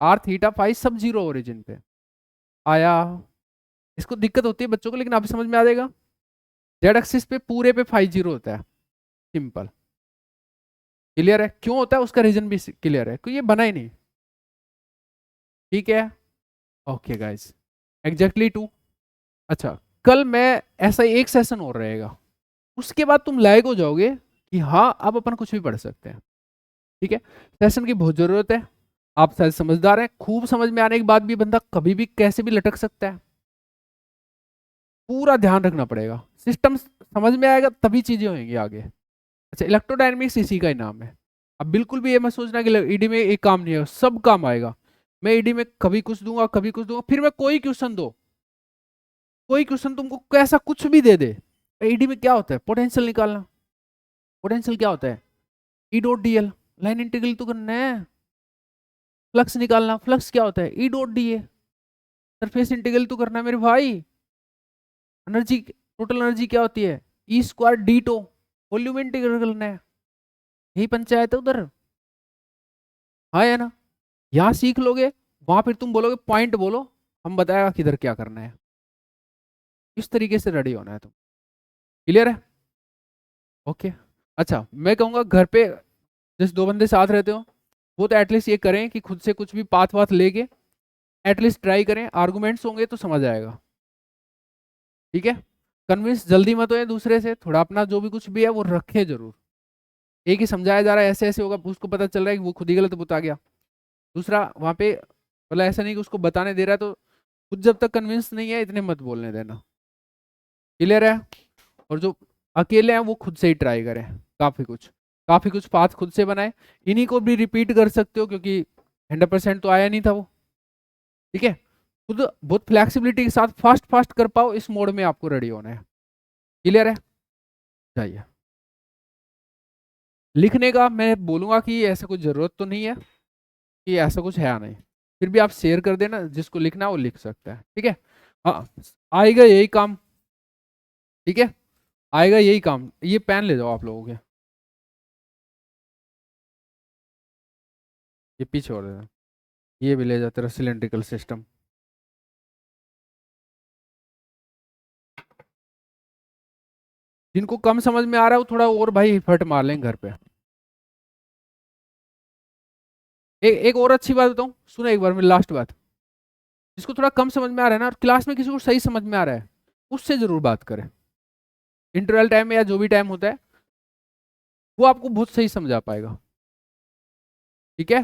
A: आर थीटा फाई सब 0 ओरिजिन पे आया। इसको दिक्कत होती है बच्चों को, लेकिन अभी समझ में आ जाएगा। जेड एक्सिस पे पूरे पे फाई 0 होता है, सिंपल। क्लियर है? क्यों होता है उसका रीजन भी क्लियर है, क्योंकि ये बना ही नहीं। ठीक है, ओके गाइस, एग्जैक्टली 2। अच्छा, कल मैं ऐसा एक सेशन और रहेगा, उसके बाद तुम लायक हो जाओगे कि हाँ अब अपन कुछ भी पढ़ सकते हैं। ठीक है, सेशन की बहुत जरूरत है। आप शायद समझदार हैं, खूब समझ में आने के बाद भी बंदा कभी भी कैसे भी लटक सकता है। पूरा ध्यान रखना पड़ेगा, सिस्टम समझ में आएगा तभी चीजें होंगी आगे। अच्छा, इलेक्ट्रोडायनेमिक्स इसी का ही नाम है। अब बिल्कुल भी ये मत सोचना कि ईडी में एक काम नहीं है, सब काम आएगा। मैं ईडी में कभी कुछ दूंगा कभी कुछ दूंगा, फिर मैं कोई क्वेश्चन दो, कोई क्वेश्चन तुमको कैसा कुछ भी दे दे। ईडी में क्या होता है? पोटेंशियल निकालना। पोटेंशियल क्या होता है? E dot D L, line integral तो करना है। फ्लक्स निकालना, फ्लक्स क्या होता है? E dot D A, surface integral तो करना है मेरे भाई। एनर्जी, टोटल एनर्जी क्या होती है? E square D tau, volume integral करना है। यही पंचायत है उधर, हाँ है ना? यहाँ सीख लोगे, वहां फिर तुम बोलोगे पॉइंट बोलो, हम बताएगा किधर क्या करना है। इस तरीके से रेडी होना है तुम। क्लियर है? ओके। अच्छा, मैं कहूँगा घर पे जिस 2 बंदे साथ रहते हो वो तो एटलीस्ट ये करें कि खुद से कुछ भी पाथ वाथ लेके एटलीस्ट ट्राई करें। आर्गुमेंट्स होंगे तो समझ आएगा। ठीक है, कन्विंस जल्दी मत हो दूसरे से, थोड़ा अपना जो भी कुछ भी है वो रखे जरूर। एक ही समझाया जा रहा है ऐसे ऐसे होगा, उसको पता चल रहा है कि वो खुद ही गलत बता गया। दूसरा वहां पे मतलब ऐसा नहीं कि उसको बताने दे रहा है तो खुद जब तक कन्विंस नहीं है इतने मत बोलने देना। क्लियर है? और जो अकेले हैं वो खुद से ही ट्राई करें, काफी कुछ पाथ खुद से बनाए। इन्हीं को भी रिपीट कर सकते हो क्योंकि 100% तो आया नहीं था वो। ठीक है, खुद बहुत फ्लेक्सिबिलिटी के साथ फास्ट फास्ट कर पाओ, इस मोड में आपको रेडी होना है। क्लियर है? जाइए। लिखने का मैं बोलूंगा कि ऐसा कुछ जरूरत तो नहीं है, कि ऐसा कुछ है नहीं, फिर भी आप शेयर कर देना, जिसको लिखना है वो लिख सकता है। ठीक है, हाँ आएगा यही काम। ठीक है, आएगा यही काम। ये पेन ले जाओ आप लोगों के, ये पीछे छोड़ देना, ये भी ले जाते रहो। सिलेंड्रिकल सिस्टम, जिनको कम समझ में आ रहा है वो थोड़ा और भाई एफर्ट मार लें घर पे। एक और अच्छी बात बताऊं, सुनो एक बार मेरी लास्ट बात। जिसको थोड़ा कम समझ में आ रहा है ना, और क्लास में किसी को सही समझ में आ रहा है, उससे जरूर बात करें। इंटरवल टाइम में या जो भी टाइम होता है वो आपको बहुत सही समझा पाएगा। ठीक है,